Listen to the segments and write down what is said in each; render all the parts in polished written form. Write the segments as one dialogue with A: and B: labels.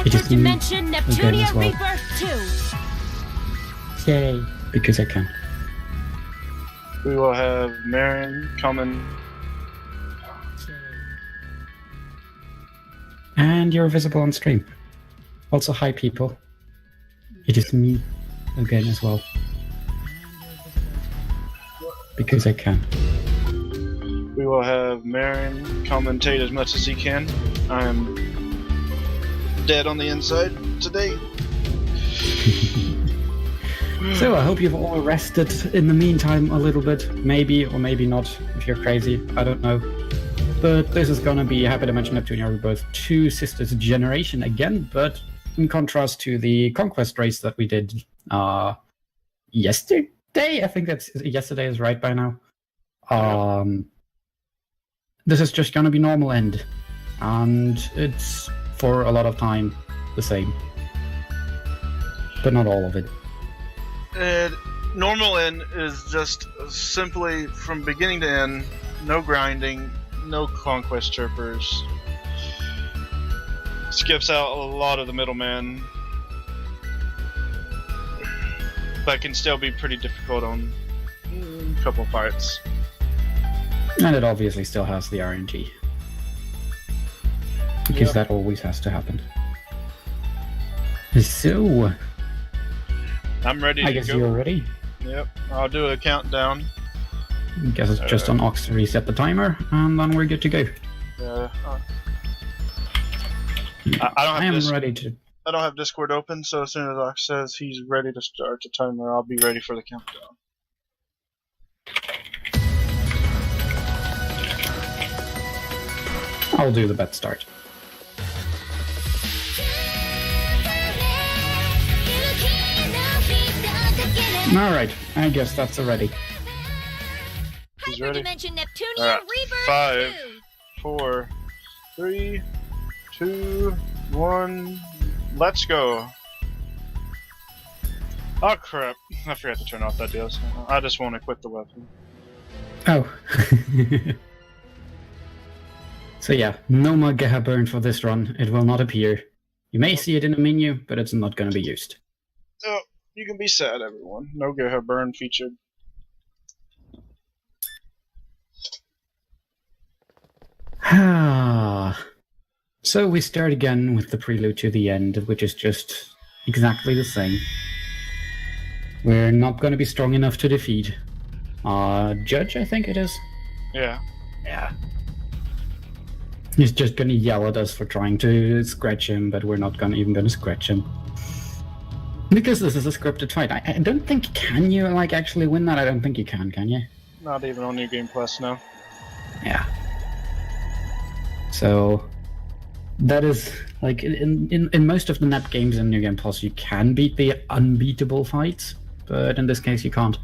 A: Hyperdimension Neptunia
B: well.
A: Rebirth 2.
B: Yay, because I can.
C: We will have Marion coming.
B: And you're visible on stream. Also, hi people. It is me again as well. Because I can.
C: We will have Marion commentate as much as he can. I am dead on the inside today.
B: So I hope you've all rested in the meantime a little bit. Maybe or maybe not, if you're crazy. I don't know. But this is gonna be Hyperdimension Neptunia Rebirth 2 Sisters Generation again, but in contrast to the Conquest race that we did yesterday. I think that's yesterday is right by now. This is just gonna be normal end. And it's for a lot of time the same. But not all of it.
C: And normal end is just simply from beginning to end, no grinding, no conquest chirpers. Skips out a lot of the middleman, but can still be pretty difficult on a couple fights.
B: And it obviously still has the RNG. Because that always has to happen. So,
C: I'm ready to go.
B: I guess you're ready.
C: Yep, I'll do a countdown.
B: I guess it's just on Ox to reset the timer, and then we're good to go. I am ready to.
C: I don't have Discord open, so as soon as Ox says he's ready to start the timer, I'll be ready for the countdown.
B: I'll do the bet start. Alright, I guess that's already.
C: He's ready.
A: Hyperdimension Neptunia
C: Alright,
A: Rebirth
C: 5,
A: 2.
C: 4, 3, 2, 1, let's go. Oh crap, I forgot to turn off that deal. I just want to quit the weapon.
B: Oh. So yeah, no more Geha burn for this run. It will not appear. You may see it in the menu, but it's not going to be used.
C: So, you can be sad, everyone. No Geha burn featured.
B: So we start again with the prelude to the end, which is just exactly the same. We're not going to be strong enough to defeat Judge, I think it is.
C: Yeah.
B: Yeah. He's just going to yell at us for trying to scratch him, but we're not even going to scratch him. Because this is a scripted fight. I don't think, can you actually win that? I don't think you can you?
C: Not even on New Game Plus now.
B: Yeah. So that is in most of the NEP games in New Game Plus you can beat the unbeatable fights, but in this case you can't.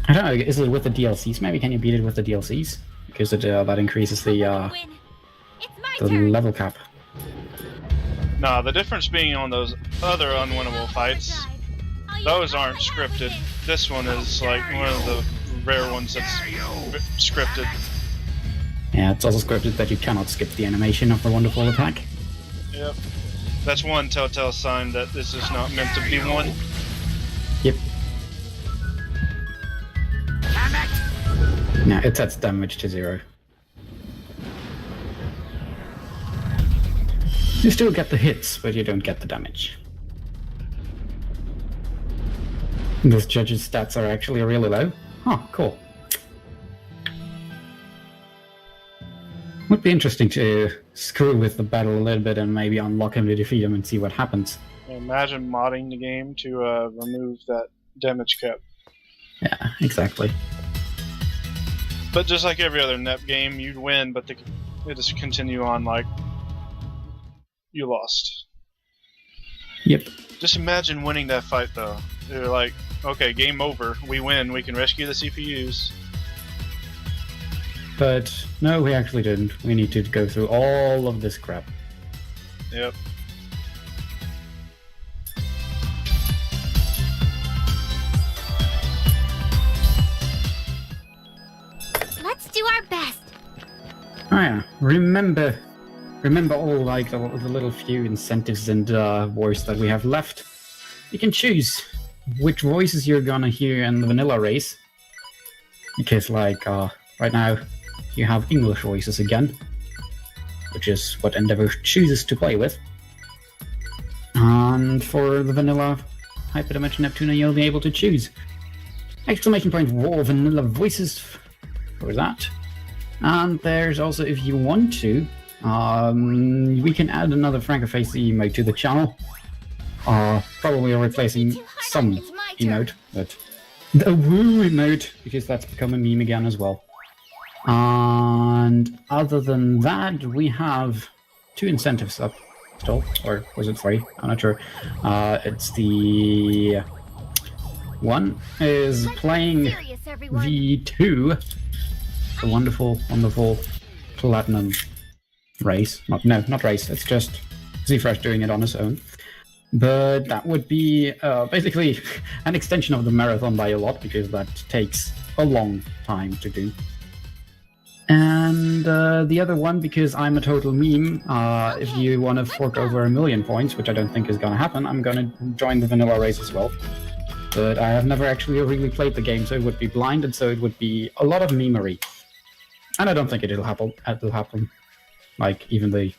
B: I don't know, is it with the DLCs? Maybe can you beat it with the DLCs? Because that increases the level cap.
C: Nah, the difference being on those other unwinnable fights, those aren't scripted. This one is like one of the rare ones that's scripted.
B: Yeah, it's also scripted that you cannot skip the animation of the wonderful attack.
C: Yep. That's one telltale sign that this is not meant to be one.
B: Yep. Yeah, it sets damage to 0. You still get the hits, but you don't get the damage. This Judge's stats are actually really low. Huh, cool. Would be interesting to screw with the battle a little bit and maybe unlock him to defeat him and see what happens.
C: Imagine modding the game to remove that damage cap.
B: Yeah, exactly.
C: But just like every other NEP game, you'd win, but it just continue on like you lost.
B: Yep.
C: Just imagine winning that fight though. You're like, okay, game over. We win. We can rescue the CPUs.
B: But no, we actually didn't. We need to go through all of this crap.
C: Yep.
A: Let's do our best.
B: Oh yeah, remember remember all like the little few incentives and voice that we have left. You can choose which voices you're gonna hear in the vanilla race. Because like right now you have English voices again, which is what Endeavor chooses to play with. And for the vanilla Hyperdimension Neptunia, you'll be able to choose exclamation point war vanilla voices for that. And there's also, if you want to, we can add another Francoface emote to the channel. Probably replacing some emote, but the woo emote, because that's become a meme again as well. And other than that, we have 2 incentives up still, or was it 3? I'm not sure. It's the one is playing V2, the wonderful platinum race. Not race. It's just Z-Fresh doing it on his own. But that would be basically an extension of the marathon by a lot, because that takes a long time to do. And the other one, because I'm a total meme, if you want to fork over 1 million points, which I don't think is going to happen, I'm going to join the vanilla race as well. But I have never actually really played the game, so it would be blind, and so it would be a lot of memery. And I don't think it'll happen. Like, even the...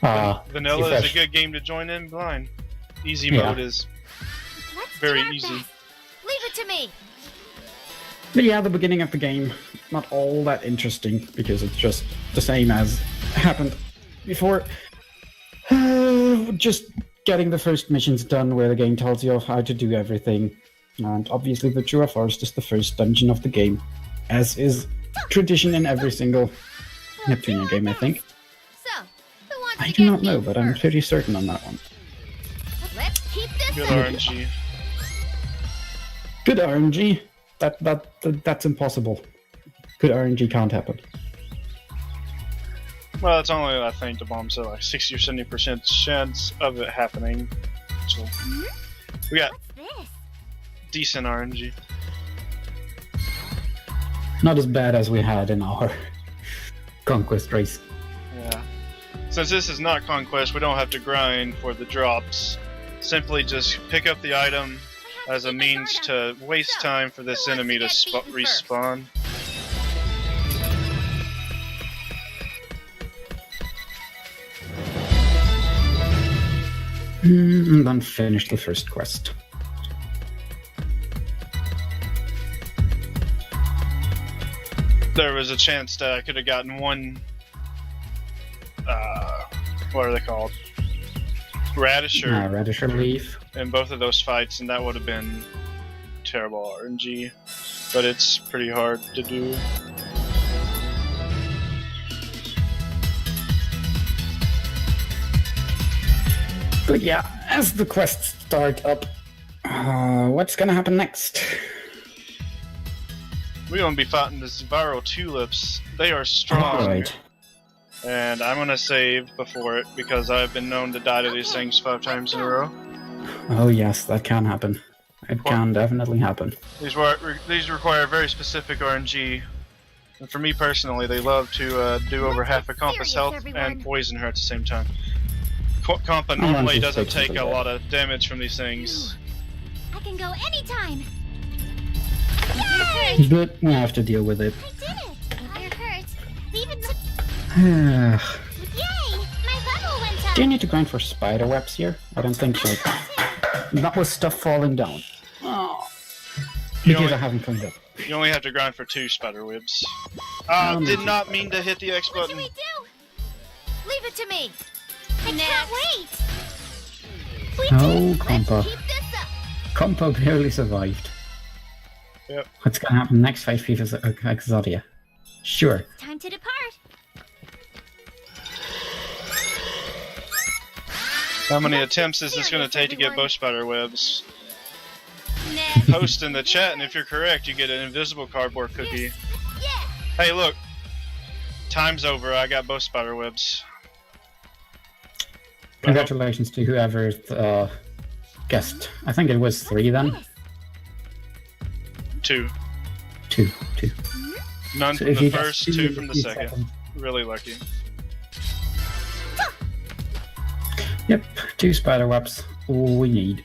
C: vanilla is a good game to join in blind. Easy mode is very easy.
A: Leave it to me.
B: But yeah, the beginning of the game, not all that interesting, because it's just the same as happened before. Just getting the first missions done, where the game tells you how to do everything. And obviously the True Forest is the first dungeon of the game, as is tradition in every single Neptunia game, I think. I do not know, but I'm pretty certain on that one.
A: Let's keep this
C: Good RNG.
B: Good RNG? That's impossible. Good RNG can't happen.
C: Well, it's only, I think, the bomb said like 60 or 70% chance of it happening. So we got decent RNG.
B: Not as bad as we had in our Conquest race.
C: Yeah. Since this is not Conquest, we don't have to grind for the drops. Simply just pick up the item as a means to waste time for this enemy to respawn.
B: And then finish the first quest.
C: There was a chance that I could have gotten one, what are they called?
B: Radisher leaf.
C: In both of those fights, and that would have been terrible RNG. But it's pretty hard to do.
B: But yeah, as the quests start up, what's gonna happen next?
C: We're gonna be fighting the viral tulips. They are strong.
B: Alright.
C: And I'm gonna save before it, because I've been known to die to these things 5 times in a row.
B: Oh yes, that can happen. It can definitely happen.
C: These require very specific RNG. And for me personally, they love to do over half a compass health and poison her at the same time. Compa normally doesn't take a lot of damage from these things.
A: I can go anytime. Yay!
B: But we have to deal with it.
A: I did it. It hurts. Leave it to...
B: Yay!
A: My level went up.
B: Do you need to grind for spider webs here? I don't think so. That was stuff falling down. Oh. Because I haven't cleaned up.
C: You only have to grind for 2 spider webs. Did not mean to hit the X button.
A: What do we do? Leave it to me. I can't wait.
B: Oh, Compa. Compa barely survived.
C: Yep.
B: What's gonna happen next? 5 FIFA Exodia. Sure.
A: Time to depart.
C: How many attempts is this going to take to get both spider webs? Post in the chat, and if you're correct, you get an invisible cardboard cookie. Hey, look. Time's over. I got both spider webs.
B: Congratulations to whoever guessed. I think it was 3 then.
C: 2.
B: 2.
C: None
B: So
C: from
B: if
C: the
B: you
C: first,
B: guess
C: 2 from the second.
B: second.
C: Really lucky.
B: Yep, 2 spider webs, all we need.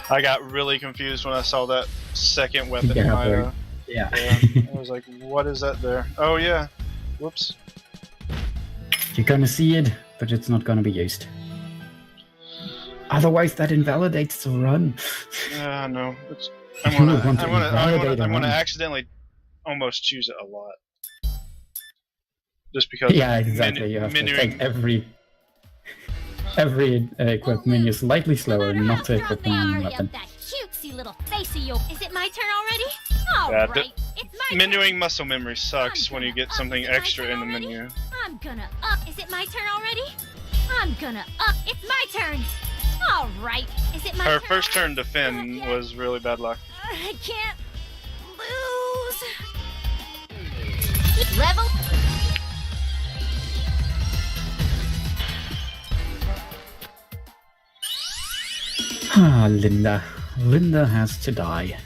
C: I got really confused when I saw that second weapon in my...
B: Yeah.
C: I was like, what is that there? Oh yeah. Whoops.
B: You're gonna see it, but it's not gonna be used. Otherwise, that invalidates the run.
C: Yeah, no.
B: I
C: I'm gonna accidentally almost choose it a lot. Just because.
B: Yeah, exactly. You have to take every equipped menu slightly slower, not to equip the main weapon.
A: That cutesy little face of yours. Is it my turn already?
C: Yeah,
A: Alright, it's my
C: menuing
A: turn.
C: muscle memory sucks when you get something extra in the menu.
A: I'm gonna up. Is it my turn already? I'm gonna up. It's my turn. Alright, is it my turn?
C: Her first turn to Finn was really bad luck.
A: I can't lose. Level.
B: Ah, Linda. Linda has to die.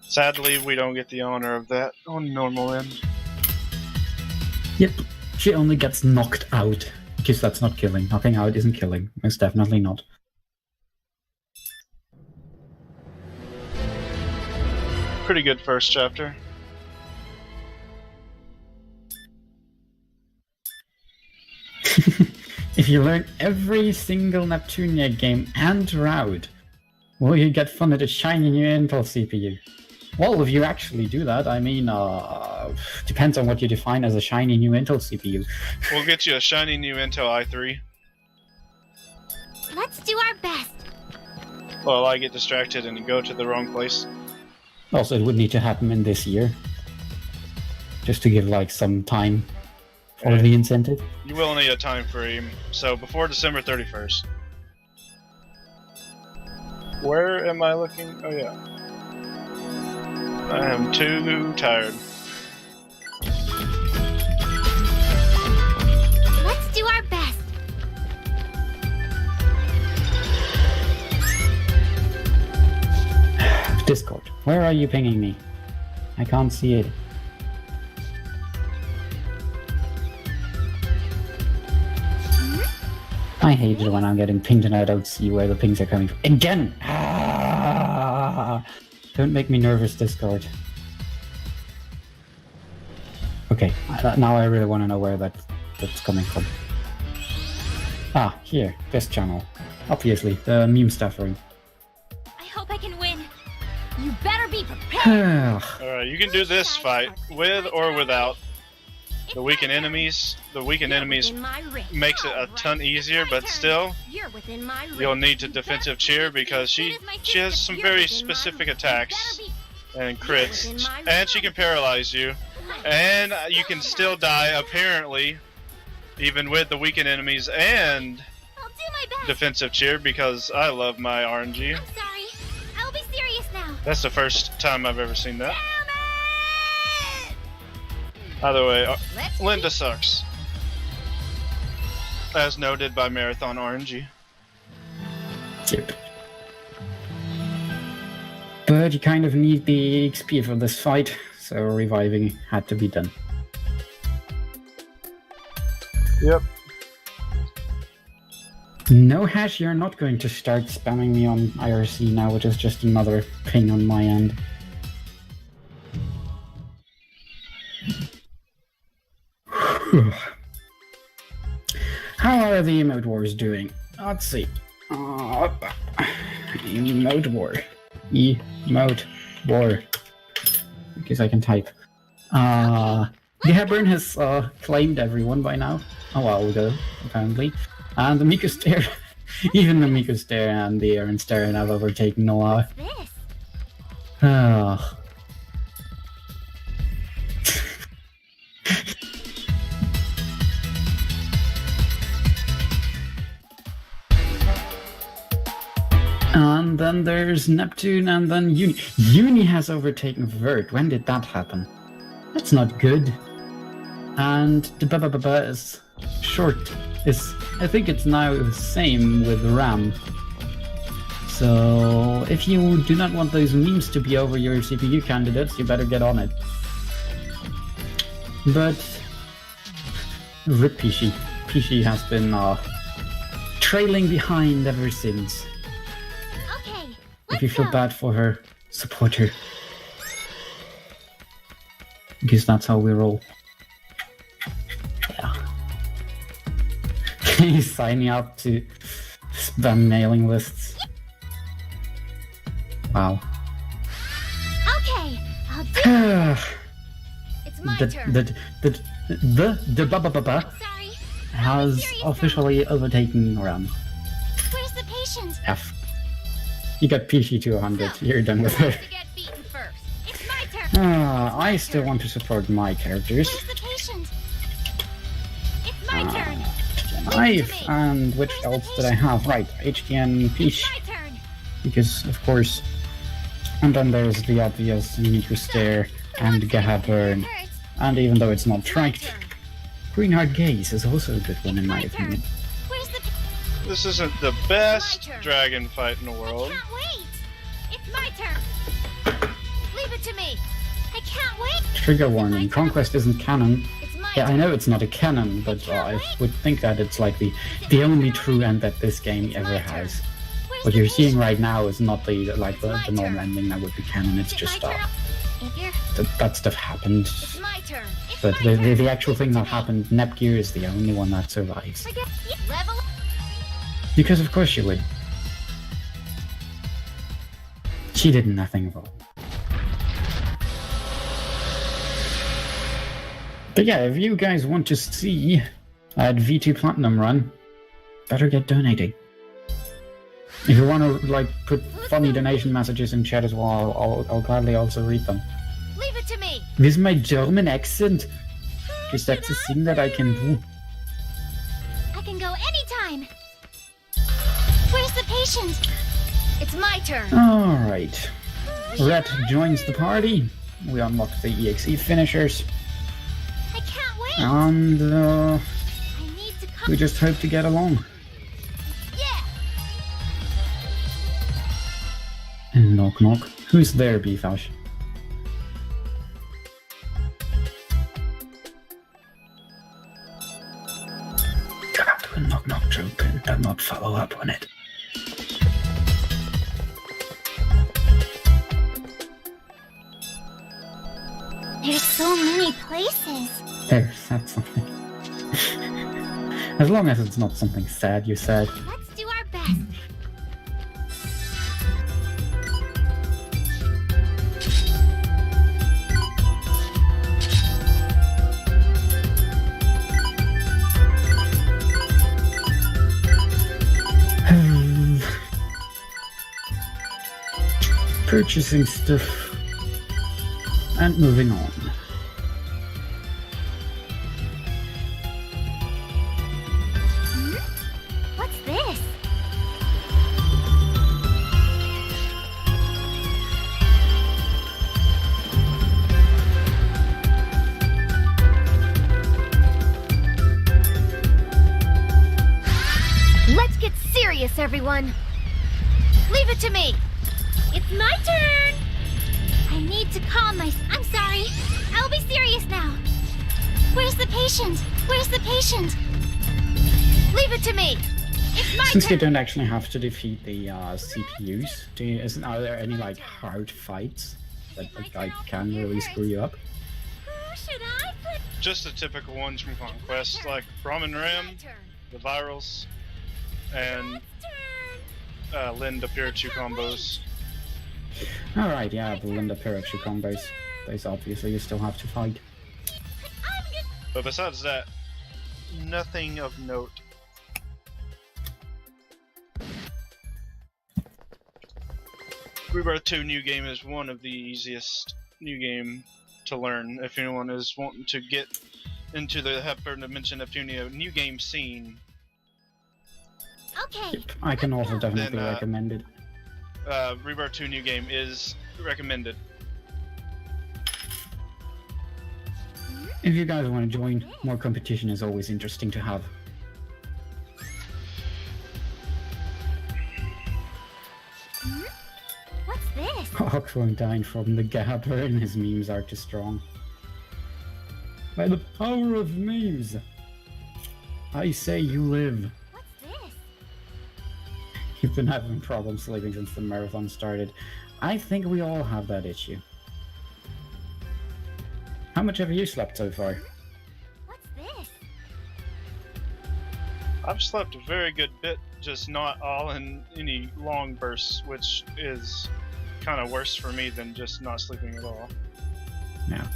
C: Sadly, we don't get the honor of that on normal end.
B: Yep, she only gets knocked out. Because that's not killing. Knocking out isn't killing. Most definitely not.
C: Pretty good first chapter.
B: If you learn every single Neptunia game and route, will you get funded a shiny new Intel CPU? Well, if you actually do that, I mean, depends on what you define as a shiny new Intel CPU.
C: We'll get you a shiny new Intel i3.
A: Let's do our best.
C: Well, I get distracted and go to the wrong place.
B: Also, it would need to happen in this year. Just to give, like, some time for the incentive.
C: You will need a time frame, so before December 31st. Where am I looking? Oh, yeah. I am too tired.
A: Let's do our best.
B: Discord, where are you pinging me? I can't see it. I hate it when I'm getting pinged and I don't see where the pings are coming from. Again! Ah! Don't make me nervous, Discord. Okay, now I really want to know where that's coming from. Ah, here, this channel. Obviously, the meme stuffering.
A: I hope I can win. You better be prepared.
C: Alright, you can do this fight with or without the weakened enemies. The weakened enemies makes it a ton easier, but still, you'll need to defensive cheer because she has some very specific attacks and crits, and she can paralyze you, and you can still die apparently, even with the weakened enemies and defensive cheer because I love my RNG.
A: I'm sorry. I'll be serious now.
C: That's the first time I've ever seen that. Either way, Linda sucks. As noted by Marathon RNG.
B: Yep. But you kind of need the XP for this fight, so reviving had to be done.
C: Yep.
B: No, Hash, you're not going to start spamming me on IRC now, which is just another ping on my end. How are the emote wars doing? Let's see. Emote war. Emote war. Because I can type. The Hepburn has claimed everyone by now. A while ago, apparently. And the Miko Stare, even the Miko Stare and the Aaron Stare have overtaken Noah. And then there's Neptune and then Uni. Uni has overtaken Vert. When did that happen? That's not good. And the Baba is short. I think it's now the same with Ram. So if you do not want those memes to be over your CPU candidates, you better get on it. But rip Pishi. Pishi has been trailing behind ever since.
A: Okay,
B: If you feel bad for her, support her. Because that's how we roll. Yeah. He's signing up to spam mailing lists. Wow.
A: Okay, I'll do. It's my turn.
B: The Baba
A: Sorry.
B: has
A: Serious
B: officially overtaken Ram.
A: Where's the patient?
B: F. You got PC to 100. You're done with her.
A: To get beaten first. It's my turn.
B: I still want to support my characters.
A: Where's the patient? It's my turn.
B: Knife, and which else did I have? Right, HDN Peach,
A: My turn.
B: because of course. And then there's the obvious Nico Stare and Gaha Burn. And even though it's not tracked, Greenheart Gaze is also a good one in my opinion.
A: Where's the
C: This isn't the best dragon fight in the world.
A: I can't wait. It's my turn. Leave it to me. I can't wait.
B: Trigger warning, Conquest isn't canon.
A: It's my
B: Yeah, I
A: turn.
B: know it's not a canon, but I would think that it's like the only true end that this game ever has.
A: Where's
B: What
A: the
B: you're seeing
A: patient?
B: right now is not the normal ending that would be canon, it's
A: Is it
B: just
A: my turn? If you're-
B: that stuff happened.
A: It's my turn. It's
B: But
A: my turn.
B: the actual thing
A: Leave it
B: that
A: to me.
B: happened, Nepgear is the only one that survives.
A: I guess- Level up.
B: Because of course she would. She did nothing wrong. But yeah, if you guys want to see that V2 Platinum run, better get donating. If you want to like put funny donation messages in chat as well, I'll gladly also read them.
A: Leave it to me.
B: With my German accent, because that's a thing that I can do.
A: I can go anytime. Where's the patient? It's my turn.
B: Alright. Red joins the party. We unlocked the EXE finishers.
A: I can't wait.
B: And
A: I need to come.
B: we just hope to get along.
A: Yeah.
B: Knock knock. Who's there, Beefash? Gonna do a knock knock joke and not follow up on it.
A: There's so many places.
B: There, that's something. As long as it's not something sad you said.
A: Let's do our best.
B: Purchasing stuff and moving on.
A: What's this? Let's get serious, everyone. Leave it to me. It's my turn. I need to calm I'm sorry. I'll be serious now. Where's the patient? Where's the patient? Leave it to me. It's my
B: Since you
A: turn.
B: don't actually have to defeat the CPUs, are there any like hard fights that like can really screw you up?
A: Who should I put?
C: Just the typical ones from Conquest, like Ramen Ram,
A: My turn.
C: the Virals, and
A: Let's turn.
C: Linda Pirachu combos.
B: Alright, yeah, the Linda Pirachu combos. Those obviously you still have to fight.
A: I'm good.
C: But besides that, nothing of note. Birth2 new game is one of the easiest new game to learn if anyone is wanting to get into the Hyperdimension Neptunia new game scene.
A: Okay.
B: Yep, I can also definitely
C: Then,
B: recommend it.
C: Rebirth 2 new game is recommended.
B: If you guys want to join, more competition is always interesting to have.
A: this?
B: Aquan dying from the gabber and his memes are too strong. By the power of memes, I say you live.
A: What's this?
B: You've been having problems sleeping since the marathon started. I think we all have that issue. How much have you slept so far?
A: What's this?
C: I've slept a very good bit, just not all in any long bursts, which is kind of worse for me than just not sleeping at all.
B: Yeah.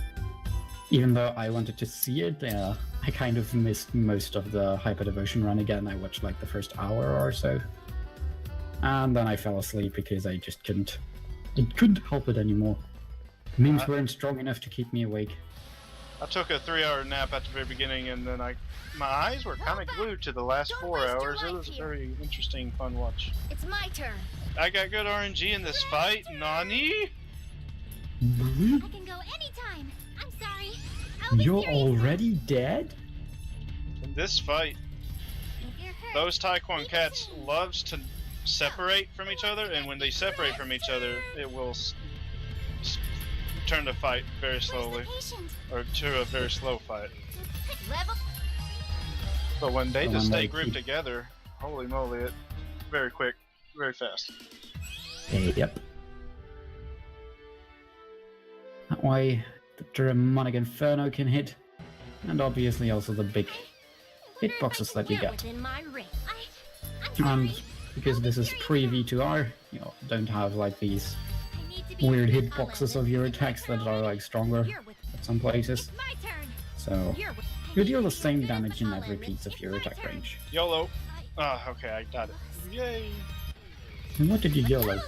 B: Even though I wanted to see it, I kind of missed most of the Hyperdimension run again. I watched like the first hour or so. And then I fell asleep because I just couldn't help it anymore. Memes weren't strong enough to keep me awake.
C: I took a 3-hour nap at the very beginning, and then my eyes were kind of glued to the last 4 hours. It was a very interesting, fun watch.
A: It's my turn.
C: I got good RNG in this fight. Nani?
A: I can go anytime. I'm sorry. I'll be
B: You're
A: serious.
B: already dead?
C: In this fight,
A: If you're hurt,
C: those Taekwon cats loves to separate from each other, and when they separate from each other, it will turn the fight very
A: where's the
C: slowly,
A: patient?
C: or to a very slow fight.
A: Level.
C: But when they
B: So
C: just
B: when
C: stay
B: they
C: grouped
B: keep-
C: together, holy moly, it very quick, very fast.
B: Yep. That way, the Demonic Inferno can hit, and obviously also the big hitboxes that you
A: You're
B: get.
A: within my ring. I'm sorry.
B: And because this is pre-V2R, you don't have like these
A: I need to be
B: weird
A: I'll
B: hitboxes
A: let
B: of your
A: this
B: attacks that
A: Inferno
B: are like stronger
A: You're with
B: at some places.
A: It's my turn.
B: So
A: You're with
B: you deal the same damage in every piece of your attack range.
C: YOLO. Ah, okay, I got it. Yay!
B: And what did you YOLO?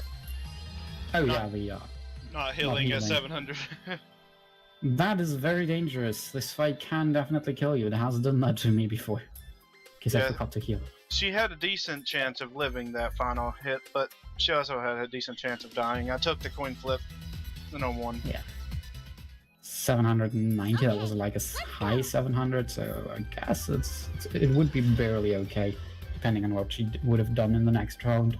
B: Oh yeah,
C: Not healing at
B: healing.
C: 700.
B: that is very dangerous. This fight can definitely kill you. It has done that to me before. Because I
C: Yeah.
B: forgot to heal.
C: She had a decent chance of living that final hit, but she also had a decent chance of dying. I took the coin flip, and I won.
B: 790, that was like a high 700, so I guess it would be barely okay, depending on what she would have done in the next round.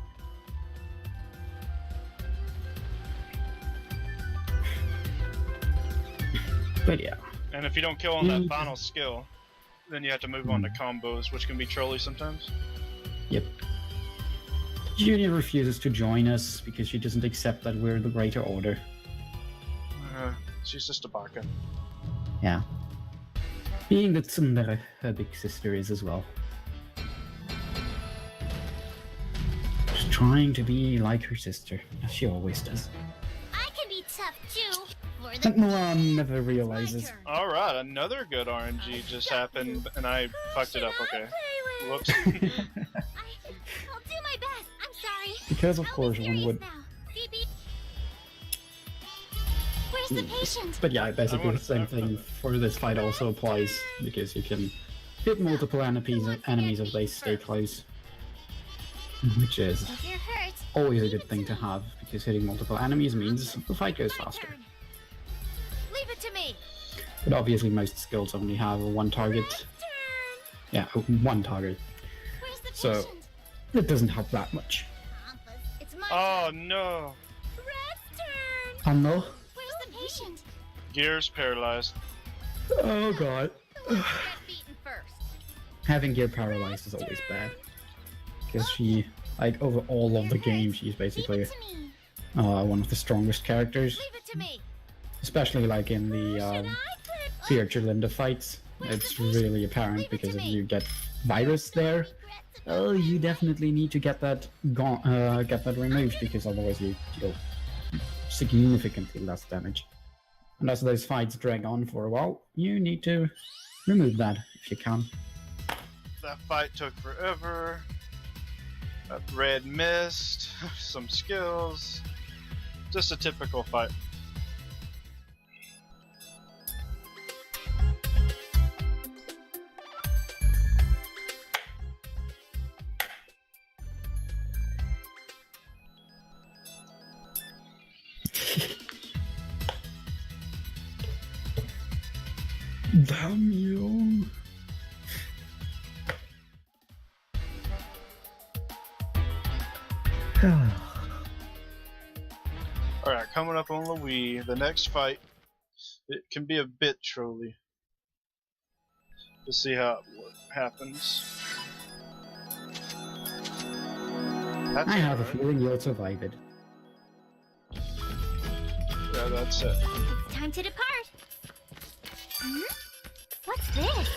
B: But yeah,
C: And if you don't kill on that final skill, then you have to move on to combos, which can be trolly sometimes.
B: yep. Junior refuses to join us because she doesn't accept that we're the greater order.
C: She's just a baka.
B: Yeah. Being that Tsundere, her big sister, is as well. Just trying to be like her sister, as she always does.
A: I can be tough too. For the
B: And Milan never realizes.
A: turn.
C: Alright, another good RNG just happened, and I fucked it up, okay. Whoops.
A: I'll do my best. I'm sorry.
B: Because of
A: I'll
B: course
A: be
B: one
A: serious
B: would.
A: now. Phoebe. Where's the patient?
B: But yeah, basically
C: I
B: the same thing for this fight also applies, because you can hit multiple enemies if they stay close. Which is
A: If you're hurt,
B: always a good thing to have, because hitting multiple enemies means the fight goes
A: my
B: faster.
A: turn. Leave it to me.
B: But obviously most skills only have one target.
A: Turn.
B: Yeah, one target.
A: Where's the
B: So-
A: patient?
B: It doesn't help that much.
A: Pompous. It's my
C: Oh
A: turn.
C: no!
A: Red's turn.
B: Oh no.
A: Where's the patient?
C: Gears paralyzed.
B: Oh god.
A: Get beaten first.
B: Having Gear paralyzed is always bad. Because she, like, over all of the game, she's basically
A: Leave it to me.
B: one of the strongest characters.
A: Leave it to me.
B: Especially like in the
A: Should I put
B: Fear Linda fights. It's really apparent because if you get virus there, oh, you definitely need to get that removed because otherwise you deal significantly less damage. And as those fights drag on for a while, you need to remove that if you can.
C: That fight took forever. That red mist, some skills. Just a typical fight.
B: Damn you!
C: Alright, coming up on the Wii, the next fight, it can be a bit trolly. Let's see how it happens. That's
B: I have a
C: right.
B: feeling you'll survive it.
C: Yeah, that's it.
A: It's time to depart. Hmm? What's this?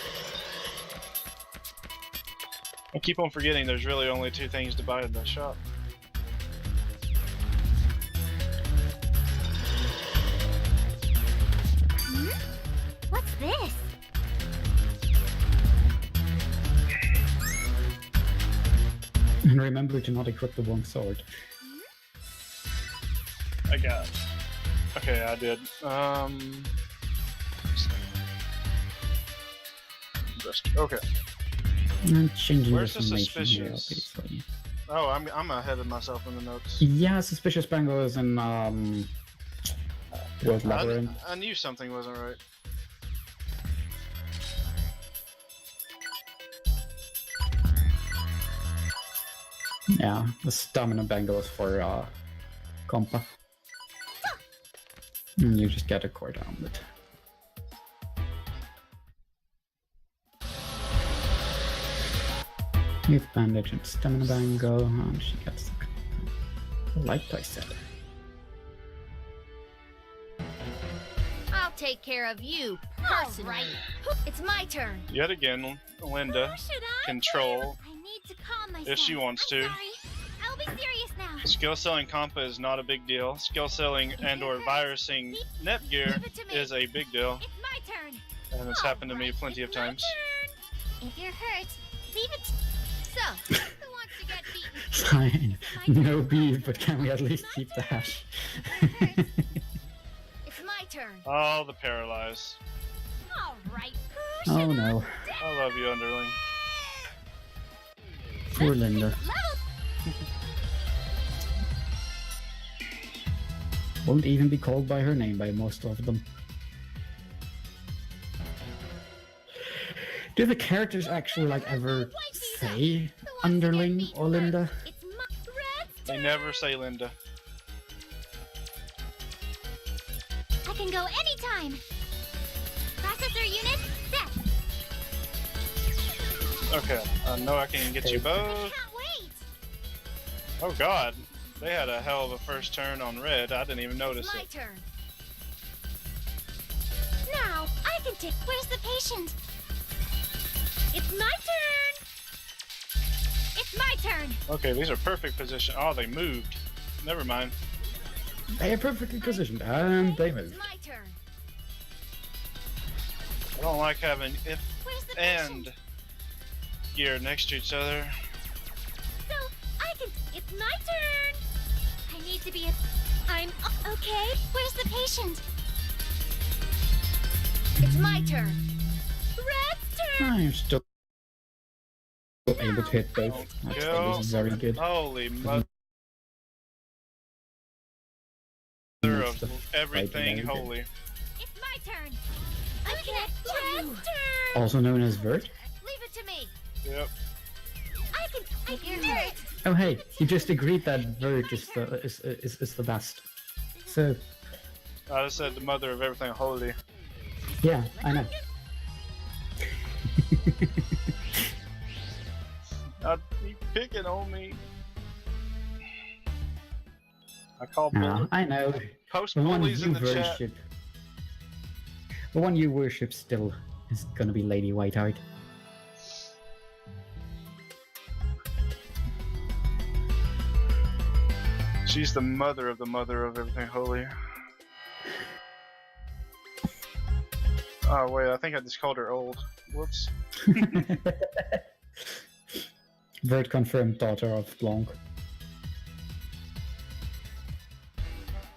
C: I keep on forgetting there's really only 2 things to buy in the shop.
A: Hmm? What's this?
B: And remember to not equip the wrong sword.
C: I got it. Okay, I did. Okay.
B: I'm changing
C: Where's the
B: information here,
C: suspicious?
B: obviously.
C: Oh, I'm ahead of myself in the notes.
B: Yeah, suspicious bangle is in World Labyrinth.
C: I knew something wasn't right.
B: Yeah, the stamina bangle is for Compa. And you just get a core down with. Youth bandage and stamina bangle, and she gets the light I said.
A: I'll take care of you personally. Right. It's my turn.
C: Yet again, Linda,
A: Who should I
C: control,
A: I need to calm myself.
C: if she wants
A: I'm
C: to.
A: sorry. I'll be serious now.
C: Skill selling Compa is not a big deal. Skill selling and or virusing Netgear
A: Leave it to me.
C: is a big deal,
A: It's my turn.
C: and it's happened to me plenty of
A: It's my
C: times.
A: turn. If you're hurt, leave it. So, who wants to get beaten?
B: Fine.
A: Is it my
B: No
A: turn?
B: beef, but can we at least keep the hash?
A: It's my turn.
C: Oh, the paralyzed.
A: All right.
B: Oh no.
C: I love you, Underling.
B: Poor Linda. Won't even be called by her name by most of them. Do the characters actually like ever say Underling or Linda?
A: It's my Red's
C: They
A: turn.
C: never say Linda.
A: I can go anytime. Processor unit set.
C: Okay, I know I can get you both.
A: Can't wait.
C: Oh god, they had a hell of a first turn on red. I didn't even notice
A: It's my
C: it.
A: turn. Now I can take. Where's the patient? It's my turn. It's my turn.
C: Okay, these are perfect position. Oh, they moved. Never mind.
B: They are perfectly positioned, and they
A: It's
B: move.
A: my turn.
C: I don't like having if
A: Where's the
C: and
A: patient?
C: gear next to each other.
A: So I can. It's my turn. I need to be. I'm okay. Where's the patient? It's my turn. Red's turn.
B: I'm still able to hit both. Actually, this is very good.
C: Holy mother of
B: the
C: everything
B: fighting
C: holy.
A: It's my turn. I can. Red's turn.
B: Also known as Vert.
A: Leave it to me.
C: Yep.
A: I can. If you're hurt.
B: Oh hey, you just agreed that Vert is the best. So
C: I just said the mother of everything holy.
B: yeah, I know.
C: Not keep picking on me. I call
B: No, I know.
C: post
B: The one
C: bullies
B: you
C: in the chat.
B: worship. The one you worship still is gonna be Lady Whiteheart.
C: She's the mother of everything holy. Oh wait, I think I just called her old. Whoops.
B: Vert confirmed daughter of Blanc.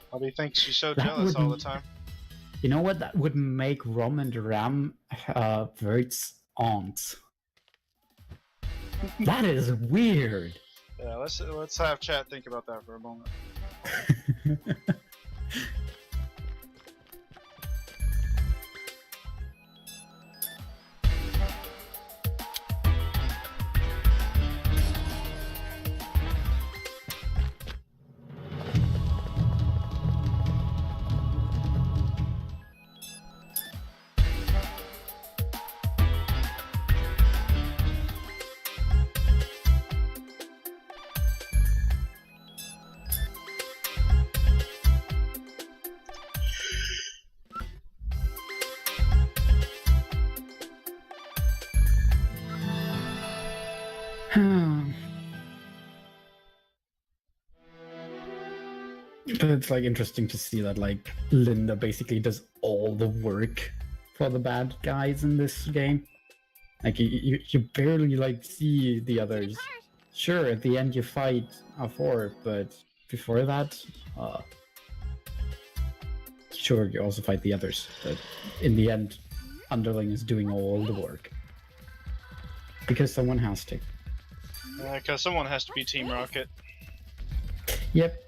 C: Probably thinks she's so
B: That
C: jealous all the
B: wouldn't-
C: time.
B: You know what? That would make Rom and Ram Vert's aunts. That is weird.
C: Yeah, let's have chat think about that for a moment.
B: But it's like interesting to see that like Linda basically does all the work for the bad guys in this game. Like you barely like see the others. Sure, at the end you fight R4, but before that, sure you also fight the others. But in the end, Underling is doing all the work because someone has to.
C: Because someone has to be Team Rocket.
B: Yep.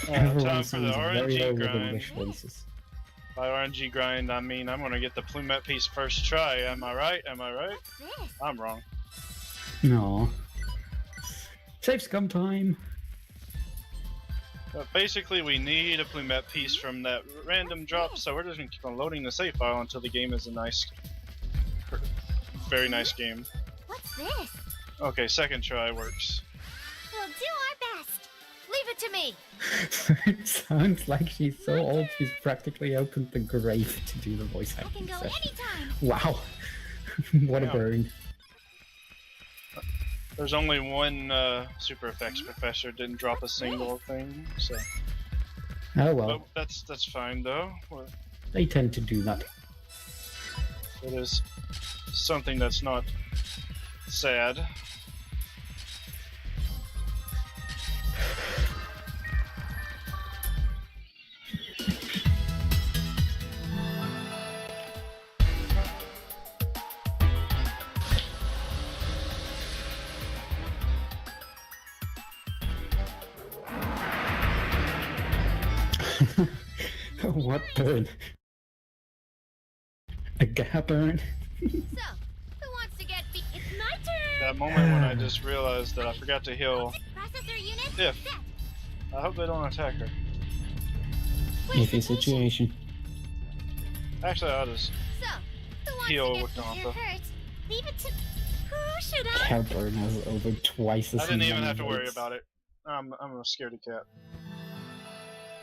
C: Time for the RNG grind.
B: Voices.
C: By RNG grind, I mean I'm gonna get the Plumette piece first try. Am I right? Am I right? I'm wrong.
B: No. Save scum time.
C: But basically, we need a Plumette piece from that random drop, so we're just gonna keep on loading the save file until the game is a nice, very nice game.
A: What's this?
C: Okay, second try works.
A: We'll do our best. Leave it to me.
B: It sounds like she's so old she's practically opened the grave to do the voice
A: I
B: acting
A: can go
B: session.
A: anytime.
B: Wow. What a burn.
C: There's only one super effects professor didn't drop a single thing, so.
B: Oh well.
C: But that's fine though.
B: They tend to do that.
C: It is something that's not sad.
B: What burn? A gap burn?
A: So, who wants to get beat? It's my turn.
C: That moment when I just realized that I forgot to heal.
A: Processor unit
C: If.
A: set.
C: I hope they don't attack her.
A: Where's the
B: Iffy situation.
C: Actually, I'll just
A: So, who wants
C: heal
A: to get
C: with
A: beat?
C: Donpa.
A: It hurts. Leave it to. Who should I?
B: Cat burn has over twice as
C: I didn't
B: many
C: even have to worry
B: votes.
C: about it. I'm a scaredy cat.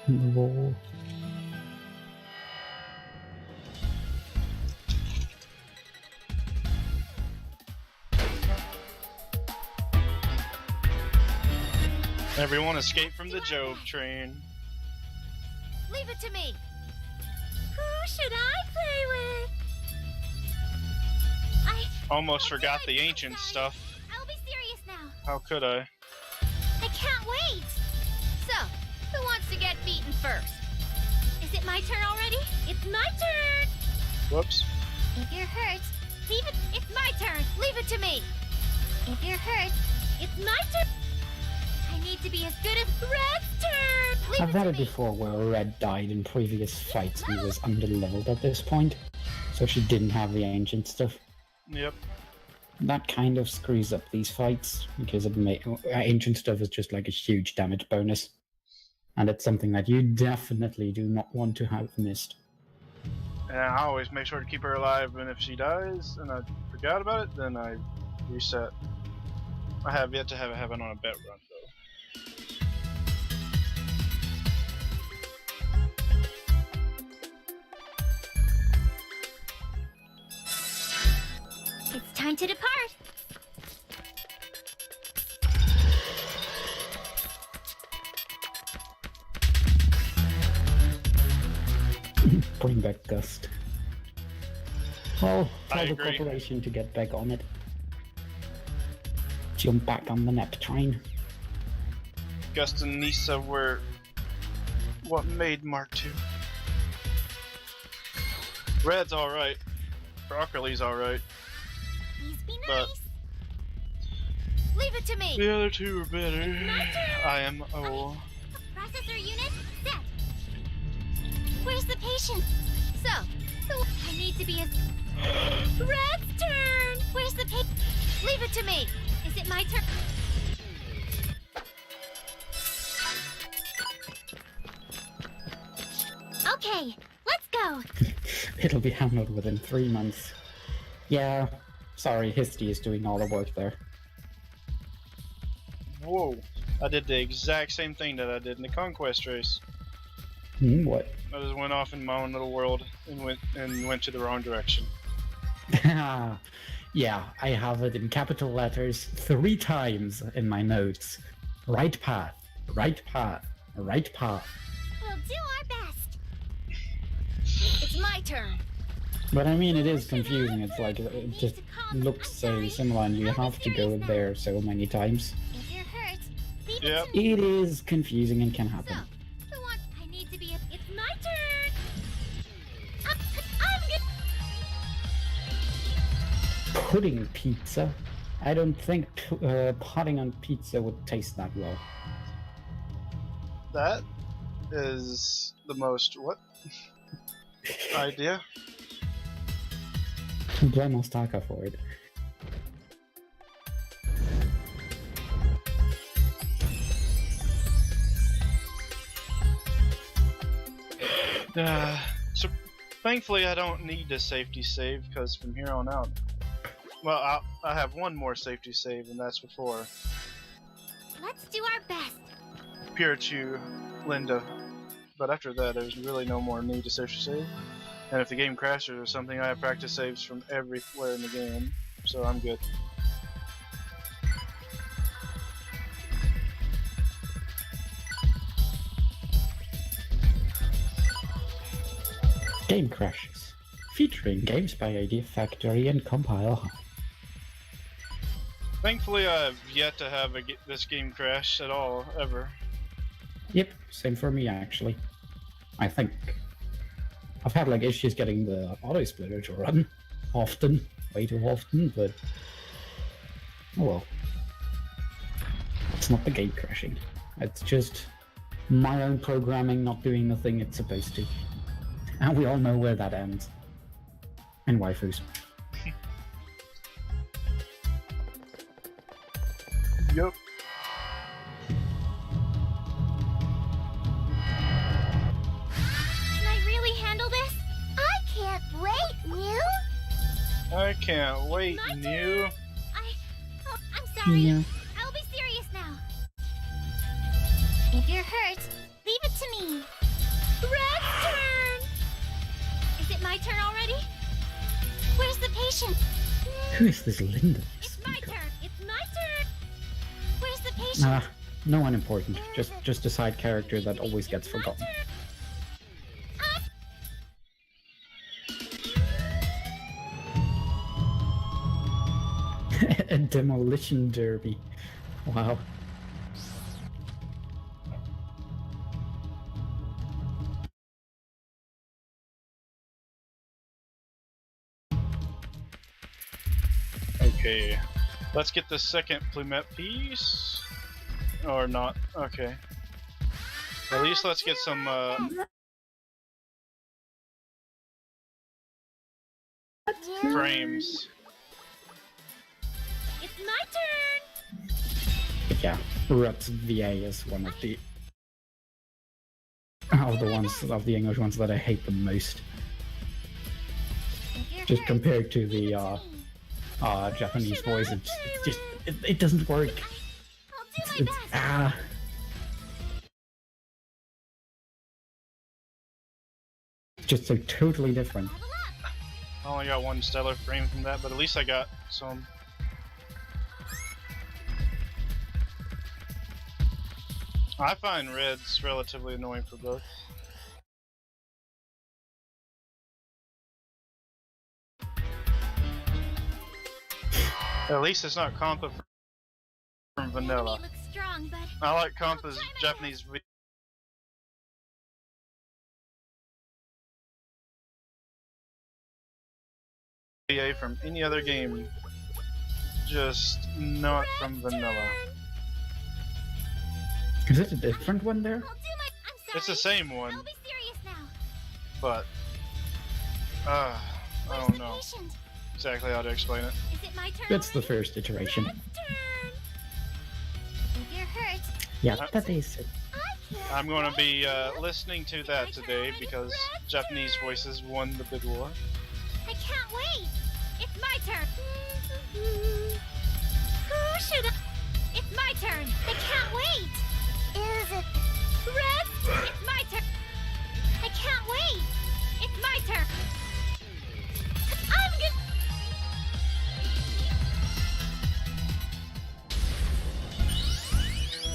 B: Lol.
C: Everyone escape from the Job train.
A: Leave it to me. Who should I play with?
C: Almost
A: I'll
C: forgot
A: do it.
C: the ancient
A: Sorry.
C: stuff.
A: I'll be serious now.
C: How could I?
A: I can't wait. So, who wants to get beaten first? Is it my turn already? It's my turn.
C: Whoops.
A: If you're hurt, leave it. It's my turn. Leave it to me. If you're hurt, it's my turn. I need to be as good as Red's turn. Leave
B: I've
A: it
B: had
A: to
B: it
A: me.
B: before where Red died in previous fights and was underleveled at this point, so she didn't have the ancient stuff.
C: Yep.
B: That kind of screws up these fights because ancient stuff is just like a huge damage bonus, and it's something that you definitely do not want to have missed.
C: And I always make sure to keep her alive, and if she dies and I forgot about it, then I reset. I have yet to have it happen on a bet run, though.
A: It's time to depart.
B: Bring back Gust. Well,
C: I
B: tell the
C: agree.
B: corporation to get back on it. Jump back on the Nep train.
C: Gus and Nisa were what made Mark II. Red's alright. Broccoli's alright.
A: Please be
C: But-
A: nice. Leave it to me.
C: The other two are better.
A: My turn.
C: I am old.
A: Processor unit set. Where's the patient? So, I need to be as. Red's turn. Where's the patient? Leave it to me. Is it my turn? Okay, let's go.
B: It'll be handled within 3 months. Yeah, sorry, Histy is doing all the work there.
C: Whoa. I did the exact same thing that I did in the Conquest race.
B: What?
C: I just went off in my own little world and went to the wrong direction.
B: Yeah, I have it in capital letters 3 times in my notes. Right path, right path, right path.
A: We'll do our best. It's my turn.
B: But I mean, it is confusing. It's like, it just looks so similar and you have to go there so many times.
A: If you're hurt, leave
C: Yep.
A: it to me.
B: It is confusing and can
A: So,
B: happen.
A: who wants? I need to be. It's my turn. I'm good.
B: Pudding pizza? I don't think pudding on pizza would taste that well.
C: That is the most what idea?
B: Blame Ostaka for it.
C: So thankfully I don't need a safety save because from here on out, well, I have one more safety save and that's before
A: Let's do our best.
C: Pikachu, Linda. But after that, there's really no more need to safety save. And if the game crashes or something, I have practice saves from everywhere in the game, so I'm good.
B: Game crashes. Featuring games by Idea Factory and Compile High.
C: Thankfully, I've yet to have this game crash at all, ever.
B: Yep, same for me actually. I think I've had like issues getting the auto splitter to run often, way too often, but oh well. It's not the game crashing. It's just my own programming not doing the thing it's supposed to. And we all know where that ends. And waifus.
C: Yup.
A: Can I really handle this? I can't wait, Mew.
C: I can't wait,
A: My
C: new.
A: I'm sorry.
B: Yeah.
A: I'll be serious now. If you're hurt, leave it to me. Red's turn. Is it my turn already? Where's the patient?
B: Who is this Linda?
A: It's my turn. It's my turn. Where's the patient?
B: Nah, no one important. Just a side character that always gets
A: It's my
B: forgotten.
A: turn.
B: A demolition derby. Wow.
C: Okay. Let's get the second plumette piece. Or not. Okay. At least let's get some, frames.
A: It's my turn.
B: But yeah, Rut's VA is one of the English ones that I hate the most.
A: If you're
B: Just
A: hurt,
B: compared to the
A: leave it to me.
B: Japanese voice, it doesn't work.
A: I'll do my best.
B: It's just so totally different.
A: Level up.
C: I only got one stellar frame from that, but at least I got some. I find reds relatively annoying for both. At least it's not Compa from Vanilla.
A: Enemy looks strong, but
C: I like Compa's Japanese VA from any other game, just not from Vanilla.
B: Is it a different one there?
A: I'll do my. I'm sorry.
C: It's the same one,
A: I'll be serious now.
C: but I
A: Where's
C: don't
A: the
C: know
A: patient?
C: exactly how to explain it.
A: Is it my turn?
B: It's the
A: already?
B: first iteration.
A: Red's turn. If you're hurt,
B: Yeah, that is it.
A: I can't.
C: I'm going to be
A: wait.
C: listening to that today because Japanese voices won the bid war.
A: I can't wait. It's my turn. Who should I? It's my turn. I can't wait. Is it Red? It's my turn. I can't wait. It's my turn. I'm good.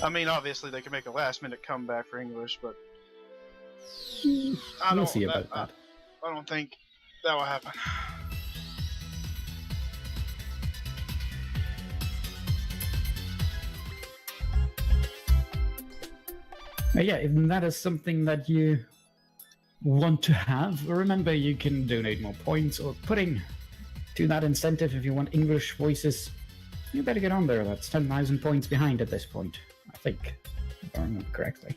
C: I mean, obviously they can make a last-minute comeback for English, but
B: We'll see about that.
C: I don't think that will happen.
B: Yeah, if that is something that you want to have, remember you can donate more points or putting to that incentive if you want English voices. You better get on there. That's 10,000 points behind at this point, I think, if I remember correctly.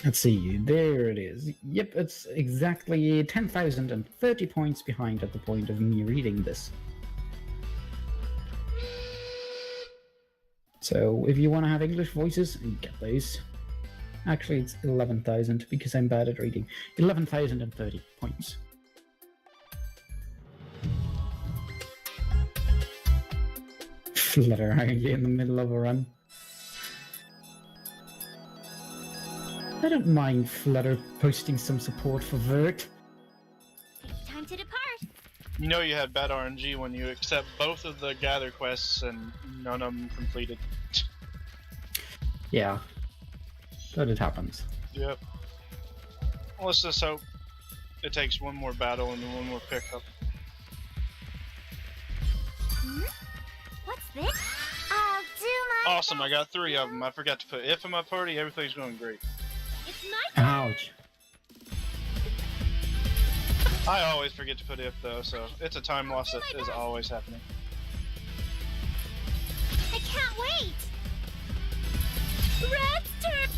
B: Let's see, there it is. Yep, it's exactly 10,030 points behind at the point of me reading this. So if you want to have English voices, get those. Actually, it's 11,000 because I'm bad at reading. 11,030 points. Flutter, are you in the middle of a run? I don't mind Flutter posting some support for Vert.
A: It's time to depart.
C: You know you had bad RNG when you accept both of the gather quests and none of them completed.
B: Yeah, but it happens.
C: Yep. Well, let's just hope it takes one more battle and then one more pickup.
A: What's this? I'll do my
C: Awesome, I got 3 of them. I forgot to put if in my party, everything's going great.
A: It's my turn.
B: Ouch.
C: I always forget to put if though, so it's a time loss that is always happening.
A: I can't wait. Red's turn.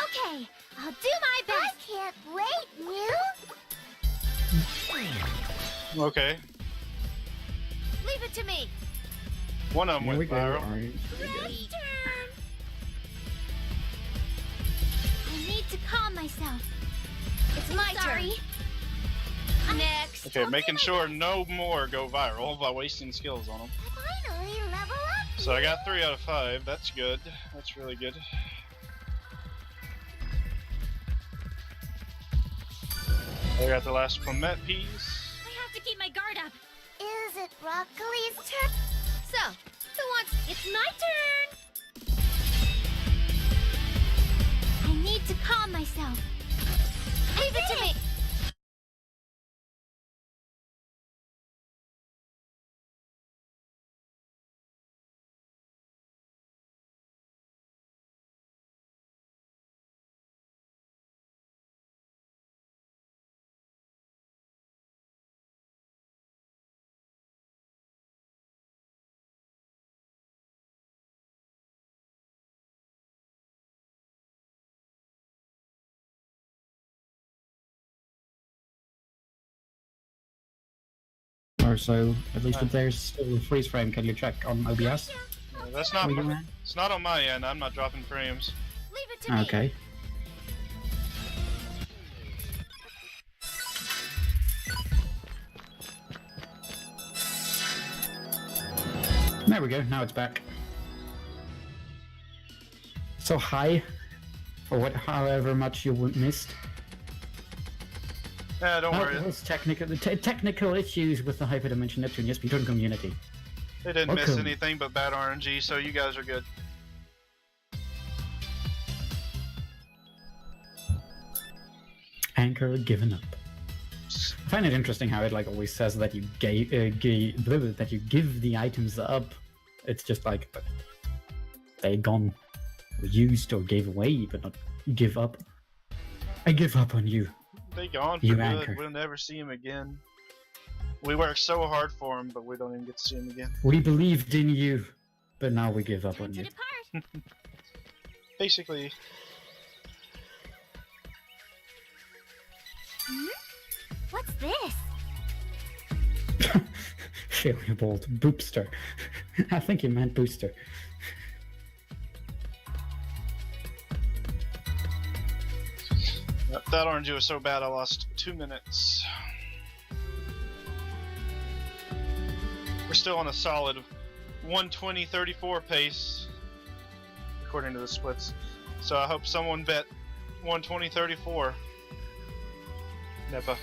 A: Okay, I'll do my best. I can't wait, Mew.
C: Okay,
A: Leave it to me.
C: one of them
B: Here we
C: went
B: go.
C: viral.
A: Red's turn. I need to calm myself. It's my turn. Next.
C: Okay, making sure no more go viral by wasting skills on them.
A: Finally level up.
C: So I got 3 out of 5. That's good. That's really good. I got the last Clement piece.
A: I have to keep my guard up. Is it Broccoli's turn? So, who wants? It's my turn. I need to calm myself. Leave it to me.
B: Or so, at least if there's still a freeze frame, can you check on OBS?
C: That's not.
B: We can-
C: It's not on my end. I'm not dropping frames.
A: Leave it to me.
B: Okay. There we go, now it's back. So high, for however much you missed.
C: Yeah, don't worry.
B: Those technical issues with the Hyperdimension Neptunia speedrun community.
C: They didn't miss
B: Welcome.
C: anything but bad RNG, so you guys are good.
B: Anchor given up. I find it interesting how it like always says that you that you give the items up. It's just like they gone, or used, or gave away, but not give up. I give up on you.
C: They gone for
B: You
C: good.
B: anchor.
C: We'll never see him again. We worked so hard for him, but we don't even get to see him again.
B: We believed in you, but now we give up
A: Time
B: on
A: to
B: you.
A: depart.
C: Basically,
A: What's this?
B: Failure bolt, boopster. I think you meant booster.
C: that RNG was so bad I lost 2 minutes. We're still on a solid 120.34 pace, according to the splits. So I hope someone bet 120.34. Nepa.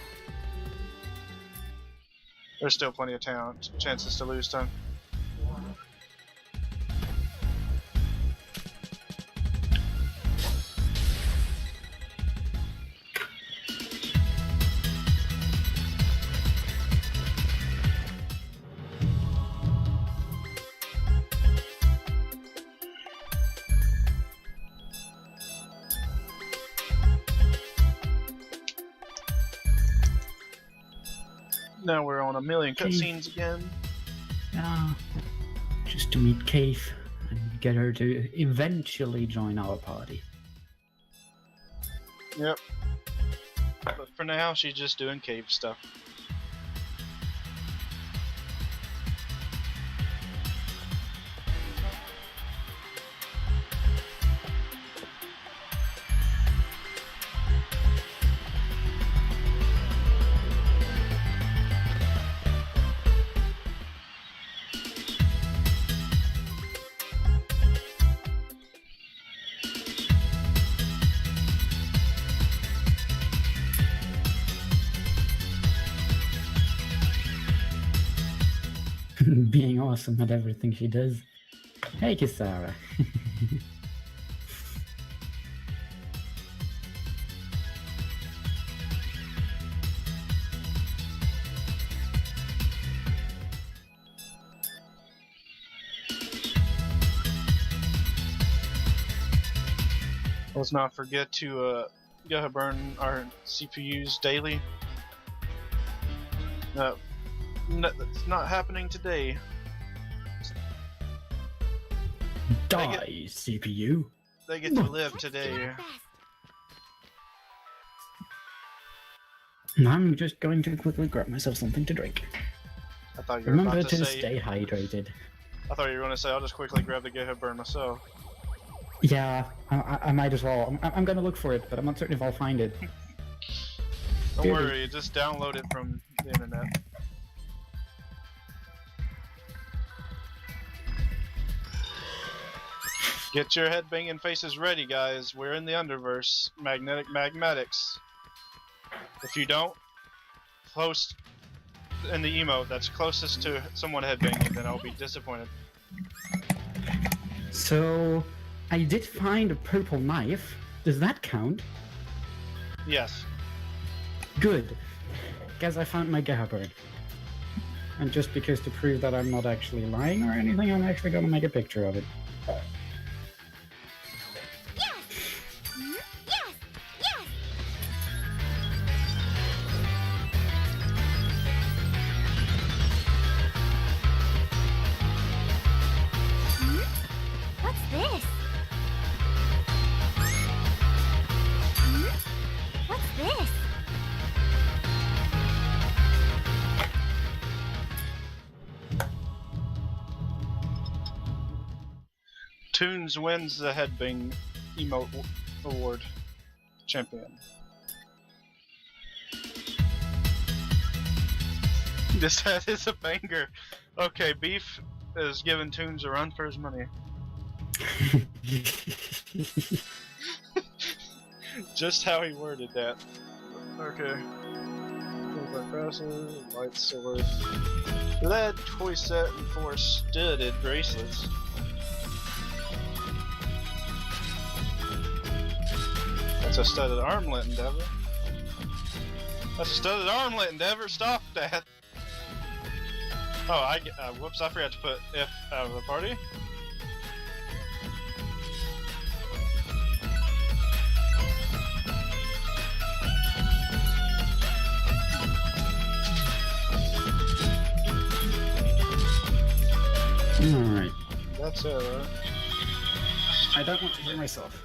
C: There's still plenty of chances to lose time. Now we're on a million cutscenes again.
B: Just to meet Keith and get her to eventually join our party.
C: Yep. But for now, she's just doing cave stuff.
B: Being awesome at everything she does. Hey, Kisara.
C: Let's not forget to go burn our CPUs daily. That's not happening today.
B: Die, CPU.
C: They get to live today.
B: I'm just going to quickly grab myself something to drink.
C: I thought you were
B: Remember
C: about to
B: to
C: say.
B: stay hydrated.
C: I thought you were going to say, I'll just quickly grab the GitHub burn myself.
B: Yeah, I might as well. I'm going to look for it, but I'm not certain if I'll find it.
C: Don't worry, just download it from the internet. Get your headbanging faces ready, guys. We're in the Underverse. Magnetic Magmatics. If you don't, post in the emote that's closest to someone headbanging, then I'll be disappointed.
B: So, I did find a purple knife. Does that count?
C: Yes.
B: Good. Guess I found my Gabbard. And just because to prove that I'm not actually lying or anything, I'm actually gonna make a picture of it.
C: Toons wins the headbang emote award champion. This head is a banger. Okay, Beef is giving Toons a run for his money. Just how he worded that. Okay. White sword. Lead toy set and 4 studded bracelets. That's a studded armlet, Endeavor. That's a studded armlet, Endeavor. Stop that. Oh, whoops, I forgot to put F out of the party.
B: Alright.
C: That's
B: I don't want to hear myself.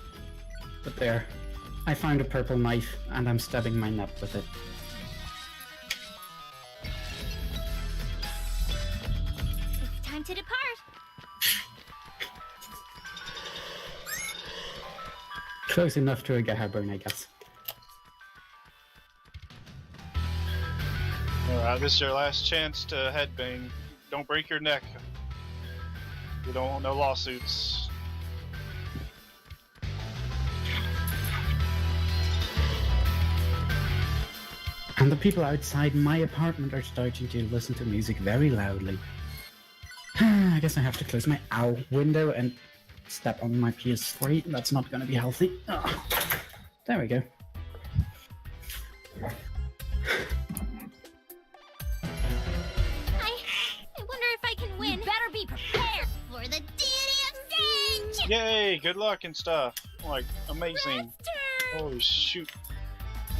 B: But there. I found a purple knife, and I'm stabbing my nut with it.
A: It's time to depart.
B: Close enough to a Gahabern, I guess.
C: Alright, this is your last chance to headbang. Don't break your neck. We don't want no lawsuits.
B: And the people outside my apartment are starting to listen to music very loudly. I guess I have to close my owl window and step on my PS3. That's not gonna be healthy. Oh, there we go.
A: I wonder if I can win. You better be prepared for the deity of change!
C: Yay! Good luck and stuff. Like, amazing.
A: Red's turn!
C: Holy shoot.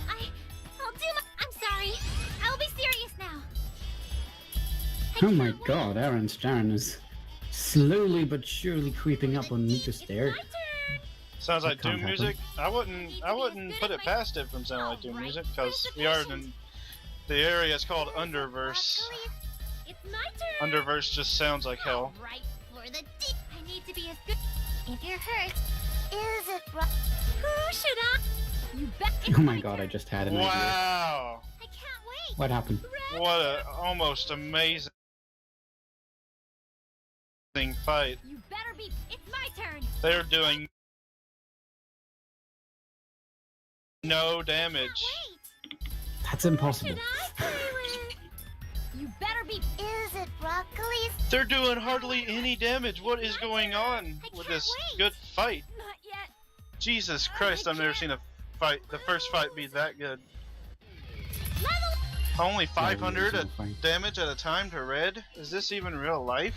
A: I'll do my... I'm sorry. I'll be serious now.
B: Oh my god, Aaron's turn is slowly but surely creeping up on Nika's stair.
A: My turn!
C: Sounds like
B: That can't
C: Doom music. I wouldn't put it past it from sounding like Doom music, because we are in the area it's called Underverse.
A: It's my turn!
C: Underverse just sounds like hell.
A: Right for the I need to be as good... If you're hurt, is it right? Who should I... You bet...
B: Oh my god, I just had an idea.
C: Wow!
A: I can't wait!
B: What happened?
C: What a almost amazing fight.
A: You better be... It's my turn!
C: They're doing no damage.
A: Wait!
B: That's impossible.
A: Should I, Taylor? You better be... Is it broccoli's?
C: They're doing hardly any damage. What is going on
A: I
C: with
A: can't
C: this
A: wait.
C: good fight?
A: Not yet.
C: Jesus Christ, I've never seen a fight, the first fight be that good.
A: Level...
C: Only 500
B: it's fine.
C: damage at a time to red? Is this even real life?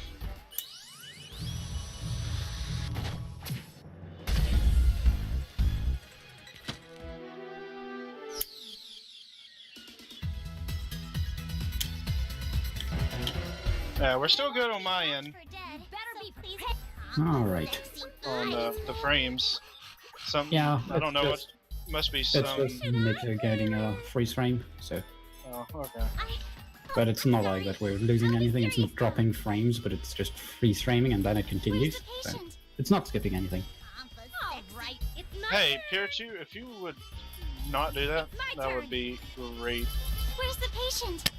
C: Yeah, we're still good on my end,
A: For dead. You better be pleased.
B: Alright.
C: on the frames. Some,
B: Yeah,
C: I don't
B: it's
C: know
B: just-
C: what, must be
B: It's
C: some,
B: just mitigating a freeze frame, so.
C: oh, okay.
B: But it's not like that we're losing anything, it's not dropping frames, but it's just freeze framing and then it continues. So it's not skipping anything.
A: Alright, it's my
C: Hey,
A: turn.
C: Pirachu, if you would not do that, that would be great.
A: Where's the patient?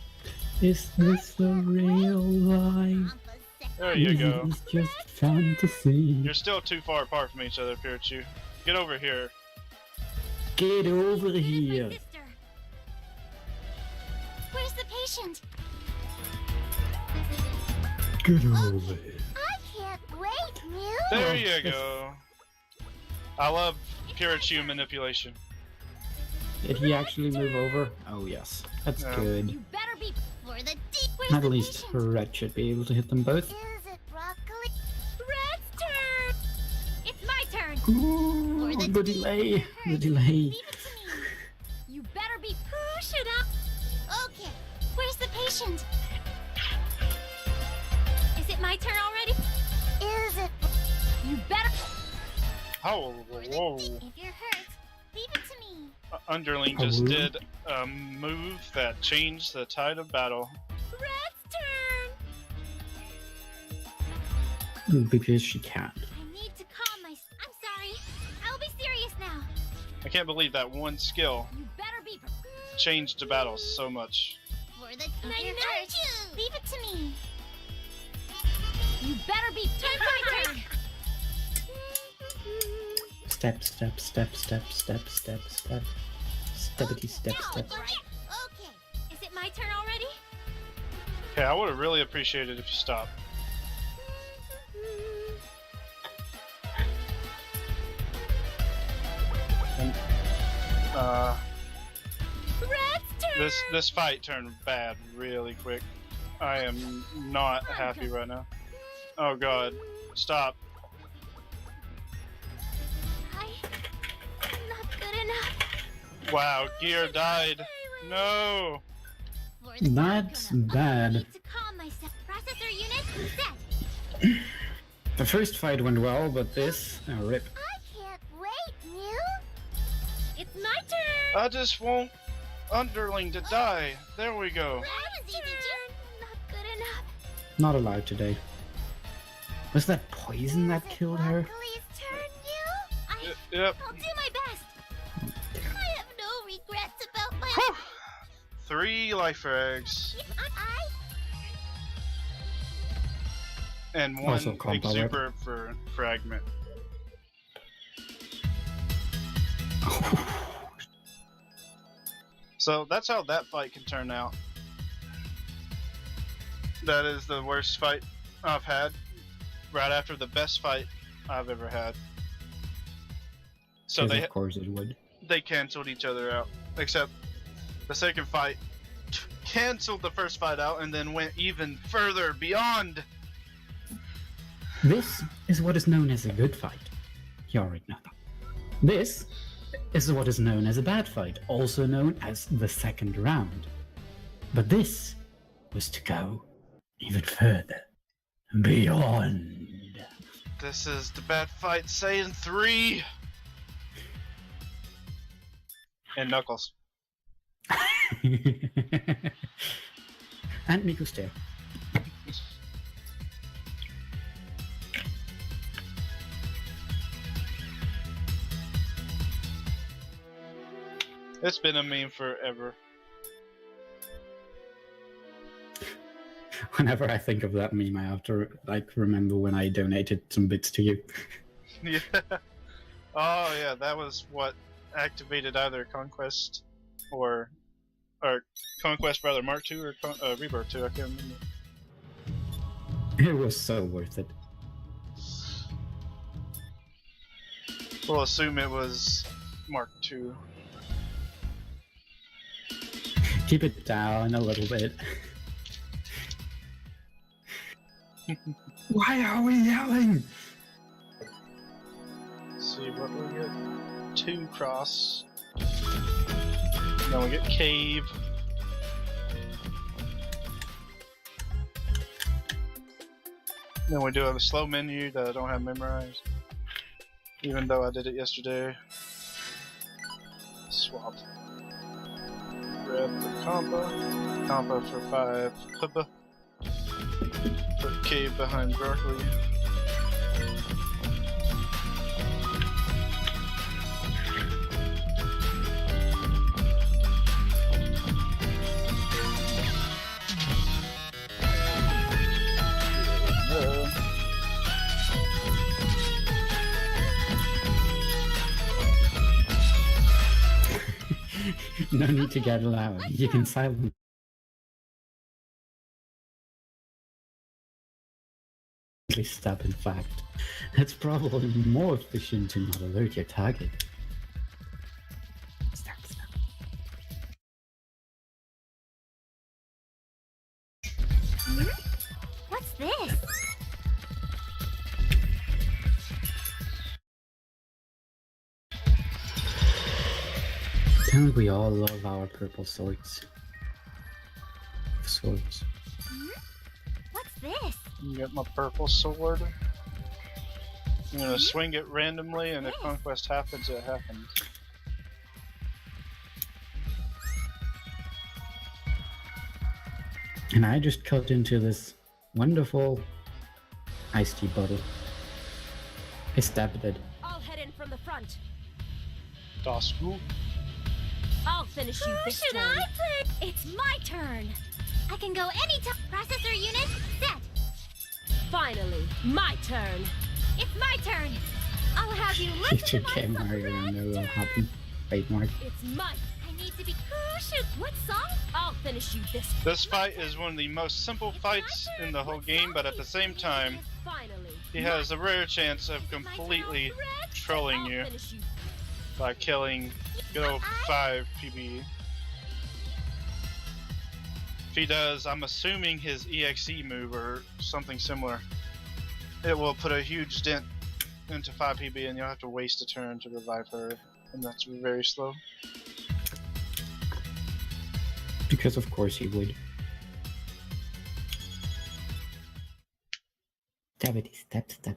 B: Is this the real life?
C: There you go.
B: It's just fantasy.
C: You're still too far apart from each other, Pirachu. Get over here.
B: Get over
A: My
B: here.
A: sister. Where's the patient?
B: Get over here.
A: I can't wait, Mew.
C: There
B: Oh,
C: you
B: yes.
C: go. I love Pirachu manipulation.
B: Did he actually move over? Oh yes. That's
C: No.
B: good.
A: You better be for the deep. Where's
B: At
A: the
B: least
A: patient?
B: Red should be able to hit them both.
A: Is it broccoli? Red's turn. It's my turn.
B: Ooh,
A: For the
B: the
A: deep.
B: delay. The delay.
A: Leave it to me. You better be. Who should I? Okay. Where's the patient? Is it my turn already? Is it? You better.
C: Oh, whoa.
A: If you're hurt, leave it to me.
C: Underling just did a move that changed the tide of battle.
A: Red's turn.
B: Because she can.
A: I need to calm my. I'm sorry. I'll be serious now.
C: I can't believe that one skill
A: You better be.
C: changed the battle so much.
A: For the. I know you. Leave it to me. You better be. Turn my turn.
B: Step, step, step, step, step, step, step. Steppity step, step.
A: Okay. Is it my turn already?
C: Okay, I would have really appreciated if you stopped.
A: Red's turn.
C: This fight turned bad really quick. I am not happy right now. Oh god, stop.
A: I'm not good enough.
C: Wow, gear died. No.
A: For the
B: That's
A: I
B: bad.
A: need to calm myself. Processor unit set.
B: The first fight went well, but this... Oh, rip.
A: I can't wait, Mew. It's my turn.
C: I just want Underling to die. There we go.
A: Red's turn. Not good enough.
B: Not allowed today. Was that poison that killed her?
A: Broccoli's turn, Mew.
C: Yep.
A: I'll do my best. I have no regrets about my.
C: Whew. 3 life frags and 1
B: Also combo whip.
C: exuber for fragment. So that's how that fight can turn out. That is the worst fight I've had, right after the best fight I've ever had. So
B: Of course it would.
C: they canceled each other out, except the second fight canceled the first fight out and then went even further beyond.
B: This is what is known as a good fight. You already know that. This is what is known as a bad fight, also known as the second round. But this was to go even further, beyond.
C: This is the bad fight Saiyan 3! And Knuckles.
B: And Miku's tail.
C: It's been a meme forever.
B: Whenever I think of that meme, I have to remember when I donated some bits to you.
C: Yeah. Oh yeah, that was what activated either Conquest or Conquest rather Mark II or Rebirth 2. I can't remember.
B: It was so worth it.
C: We'll assume it was Mark II.
B: Keep it down a little bit. Why are we yelling?
C: Let's see what we get. 2 cross. Then we get cave. Then we do have a slow menu that I don't have memorized. Even though I did it yesterday. Swap. Grab the combo. Combo for 5 hubba. Put cave behind broccoli.
B: No need to get loud. You can silently stab, in fact. It's probably more efficient to not alert your target. Stab, stab.
A: What's this?
B: Don't we all love our purple swords? Swords.
A: What's this?
C: You get my purple sword. I'm gonna swing it randomly, and if conquest happens, it happens.
B: And I just cut into this wonderful iced tea bottle. I stabbed it.
D: I'll head in from the front.
C: Das gut.
D: I'll finish you
A: Who
D: this
A: should
D: turn.
A: I play? It's my turn. I can go anytime. Processor unit set.
D: Finally, my turn.
A: It's my turn. I'll have you listen to
B: HDN
A: my
B: Mario
A: song.
B: and know what happened. Wait, Mark.
D: It's my.
A: I need to be. Who should? What song?
D: I'll finish you this.
C: This fight is one of the most simple fights in the whole game, but at the same time,
D: Finally,
C: he has a rare chance of completely trolling
D: I'll
C: you
D: finish you.
C: by killing good old 5 PB. If he does, I'm assuming his EXE move or something similar, it will put a huge dent into 5 PB and you'll have to waste a turn to revive her, and that's very slow.
B: Because of course he would. Stab it, stab, stab.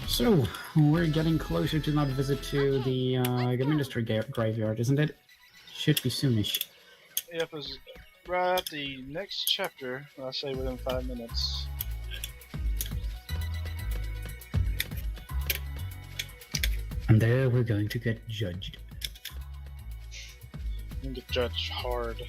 B: So, we're getting closer to that visit to the Game Industry Graveyard, isn't it? Should be soonish.
C: Yep, it's right at the next chapter. I say within 5 minutes.
B: And there we're going to get judged.
C: You can get judged hard.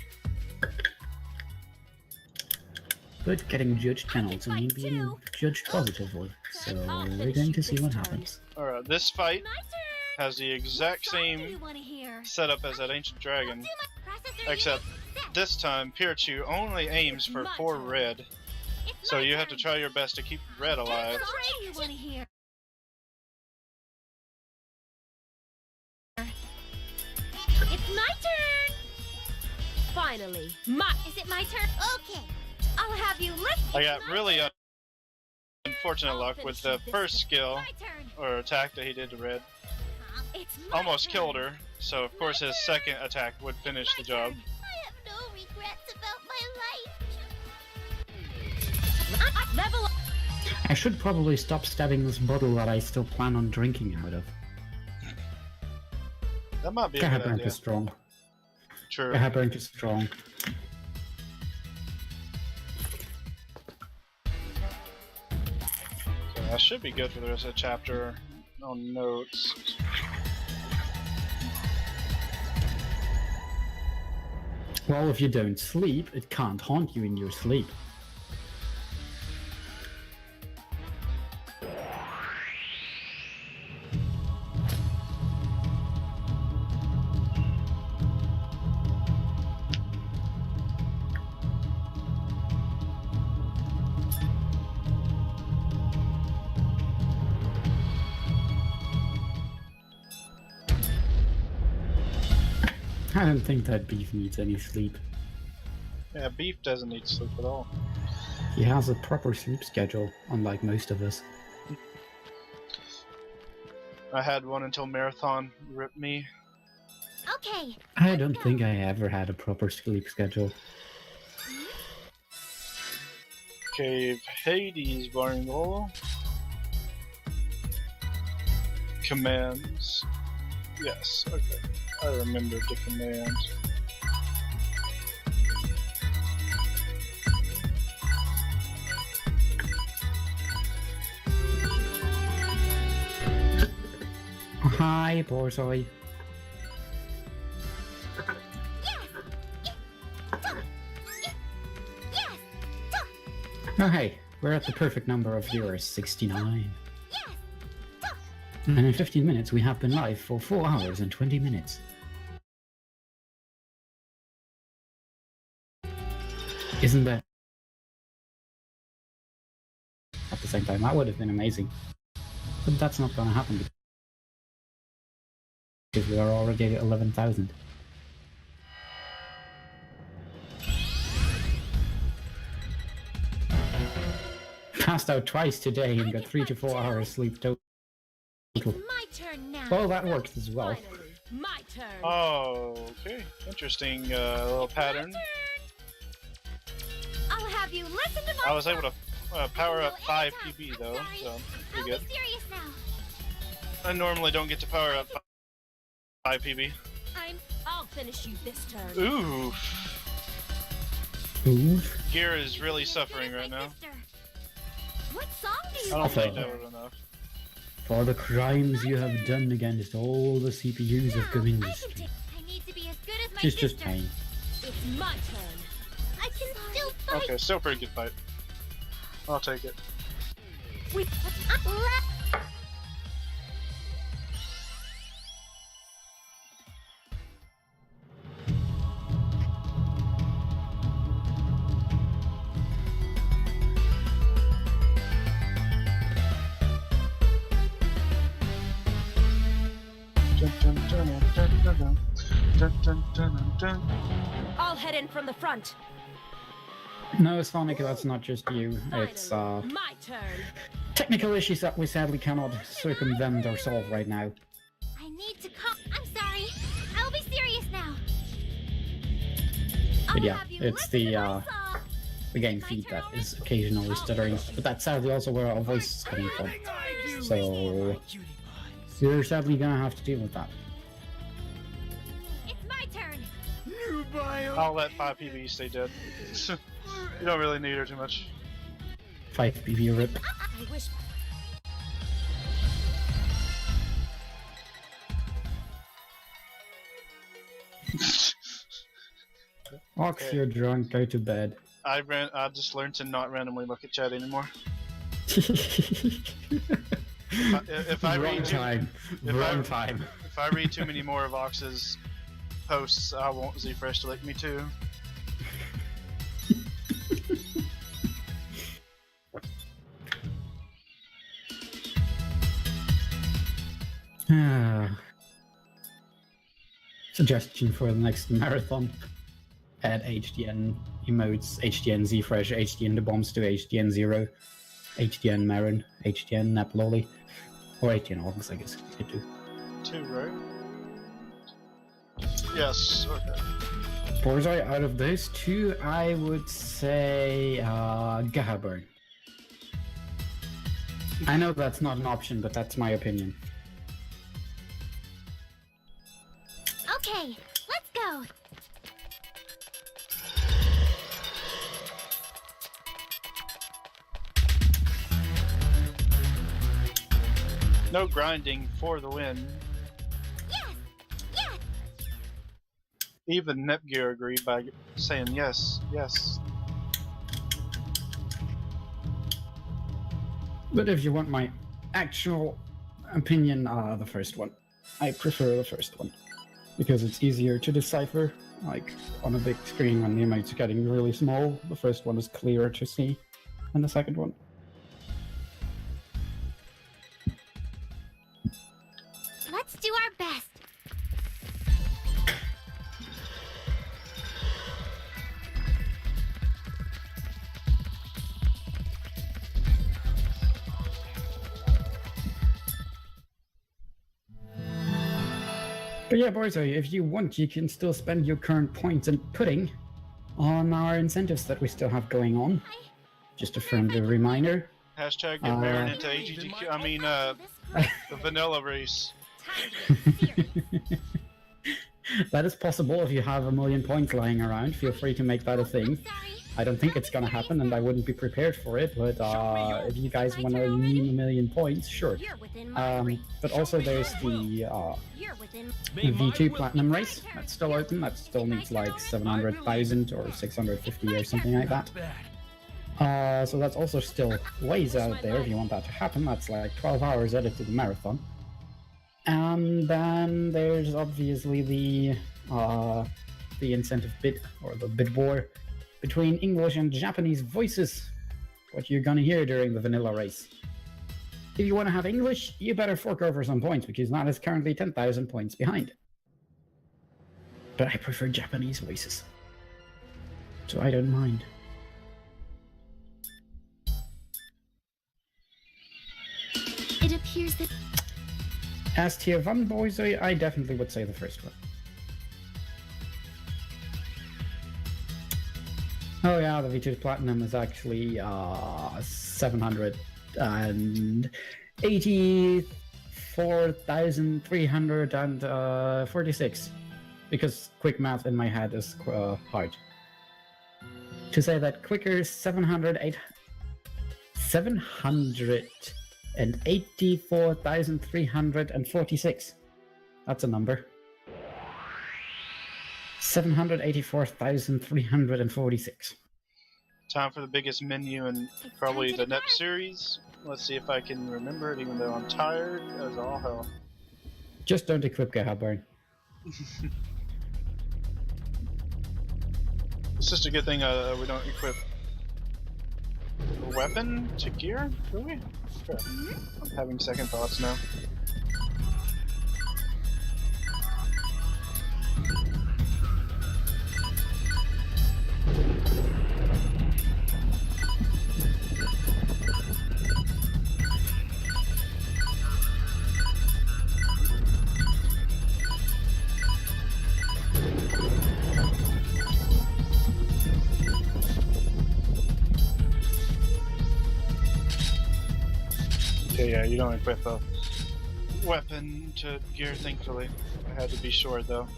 B: But getting judged can also mean being judged positively. So we're going to see what happens.
C: Alright, this fight
A: My turn.
C: has the exact
A: What song do
C: same
A: you wanna hear?
C: setup as that ancient dragon,
A: Do my processor
C: except
A: set.
C: this time Birth2 only aims for 4 red,
A: It's
C: so
A: my
C: you have to
A: turn.
C: try your best to keep red alive.
A: What song do you wanna hear? It's my turn.
D: Finally,
A: Is it my turn? Okay. I'll have you listen.
C: I got really unfortunate luck with the first skill
A: My turn.
C: or attack that he did to red.
A: It's my
C: Almost
A: turn.
C: killed her, so of course his second attack would finish the job.
A: I have no regrets about my life.
D: level up.
B: I should probably stop stabbing this bottle that I still plan on drinking out of.
C: That might be a good
B: Hyperdimension
C: idea.
B: is strong.
C: True.
B: Hyperdimension is strong.
C: Okay, that should be good for the rest of the chapter. No notes.
B: Well, if you don't sleep, it can't haunt you in your sleep. I don't think that beef needs any sleep.
C: Yeah, beef doesn't need sleep at all.
B: He has a proper sleep schedule, unlike most of us.
C: I had one until Marathon ripped me.
A: Okay.
B: I don't think I ever had a proper sleep schedule.
C: Cave Hades Barngle. Commands. Yes, okay. I remember the commands.
B: Hi, Borzoi.
A: Yes.
B: Oh hey, we're at the perfect number of viewers, 69.
A: Yes.
B: And in 15 minutes we have been live for 4 hours and 20 minutes. Isn't that... At the same time, that would have been amazing. But that's not gonna happen because we are already at 11,000. Passed out twice today and got 3 to 4 hours sleep total.
A: My turn now.
B: Well, that works as well.
D: Finally, my turn.
C: Oh, okay. Interesting little pattern.
A: I'll have you listen to my
C: I was able to power up
A: Go
C: 5
A: anytime.
C: PB
A: I'm
C: though,
A: sorry.
C: so
A: I'll
C: pretty
A: be
C: good.
A: serious now.
C: I normally don't get to power up 5 PB.
D: I'll finish you this turn.
C: Ooh,
B: Ooh.
C: Gear is really suffering right now.
A: What song do you
C: I
A: want?
C: don't think that was enough.
B: For the crimes you have done against all the CPUs of Game Industry.
A: I need to be as good as my
B: She's
A: sister.
B: just pain.
D: It's my turn.
A: I can still fight.
C: Okay, still pretty good fight. I'll take it.
A: Wait,
D: I'll head in from the front.
B: No, Sonic, that's not just you. It's
D: Finally, my turn.
B: technical issues that we sadly cannot circumvent or solve right now.
A: I need to calm. I'm sorry. I'll be serious now.
B: But
A: I'll
B: yeah,
A: have you
B: it's
A: listen
B: the
A: to my song.
B: game feed that is occasionally stuttering, but that's sadly also where our voice is coming from. So you're sadly gonna have to deal with that.
A: It's my turn.
C: I'll let 5 PB stay dead. You don't really need her too much.
B: 5 PB rip.
D: I wish.
B: Ox, you're drunk, go to bed.
C: I just learned to not randomly look at chat anymore. If I
B: Wrong
C: read
B: time. Wrong time.
C: If I read too many more of Ox's posts, I want Z-Fresh to lick me too.
B: Suggestion for the next marathon. Add HDN emotes, HDN Z-Fresh, HDN the bombs to HDN 0, HDN Marin, HDN Naploli, or HDN Ogs, I guess you could do.
C: 2, right? Yes, okay.
B: Borzoi, out of those 2, I would say Gahaburn. I know that's not an option, but that's my opinion.
A: Okay, let's go.
C: No grinding for the win.
A: Yes! Yes!
C: Even Nepgear agreed by saying yes, yes.
B: But if you want my actual opinion, the first one. I prefer the first one. Because it's easier to decipher. Like, on a big screen when the emotes are getting really small, the first one is clearer to see than the second one.
A: Let's do our best.
B: But yeah, boys, if you want, you can still spend your current points and pudding on our incentives that we still have going on. Just a friendly reminder.
C: Hashtag get Marin into AGDQ, I mean, the vanilla race.
B: That is possible if you have 1 million points lying around. Feel free to make that a thing. I don't think it's gonna happen, and I wouldn't be prepared for it, but if you guys want to mean 1 million points, sure. But also there's the V2 Platinum race. That's still open. That still needs like 700,000 or 650 or something like that. So that's also still ways out there if you want that to happen. That's like 12 hours added to the marathon. And then there's obviously the incentive bid, or the bid war, between English and Japanese voices. What you're gonna hear during the vanilla race. If you want to have English, you better fork over some points, because that is currently 10,000 points behind. But I prefer Japanese voices, so I don't mind.
A: It appears that...
B: As tier 1 boys, I definitely would say the first one. Oh yeah, the V2 Platinum is actually 784,346. Because quick math in my head is hard. To say that quicker, 784,346. That's a number. 784,346.
C: Time for the biggest menu in probably the NEP series. Let's see if I can remember it, even though I'm tired as all hell.
B: Just don't equip Gahaburn.
C: It's just a good thing we don't equip a weapon to gear, do we? Sure. I'm having second thoughts now. Okay, yeah, you don't equip a weapon to gear, thankfully. I had to be sure, though.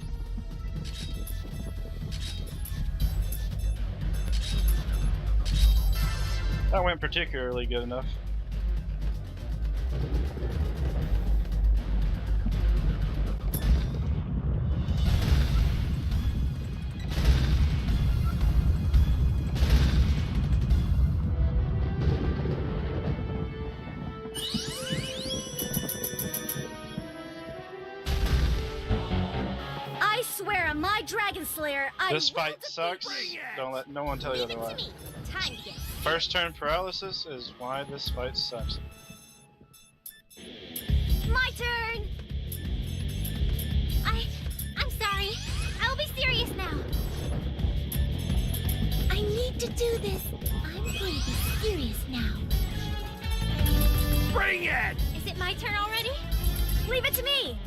C: That went particularly good enough.
A: I swear on my Dragon Slayer, I
C: This
A: will
C: fight
A: defeat-
C: sucks.
A: Bring it!
C: Don't let no one tell you
A: Leave it to
C: otherwise.
A: me. Time to get
C: First turn paralysis is why this fight sucks.
A: my turn. I'm sorry. I'll be serious now. I need to do this. I'm going to be serious now.
E: Bring it!
A: Is it my turn already? Leave it to me.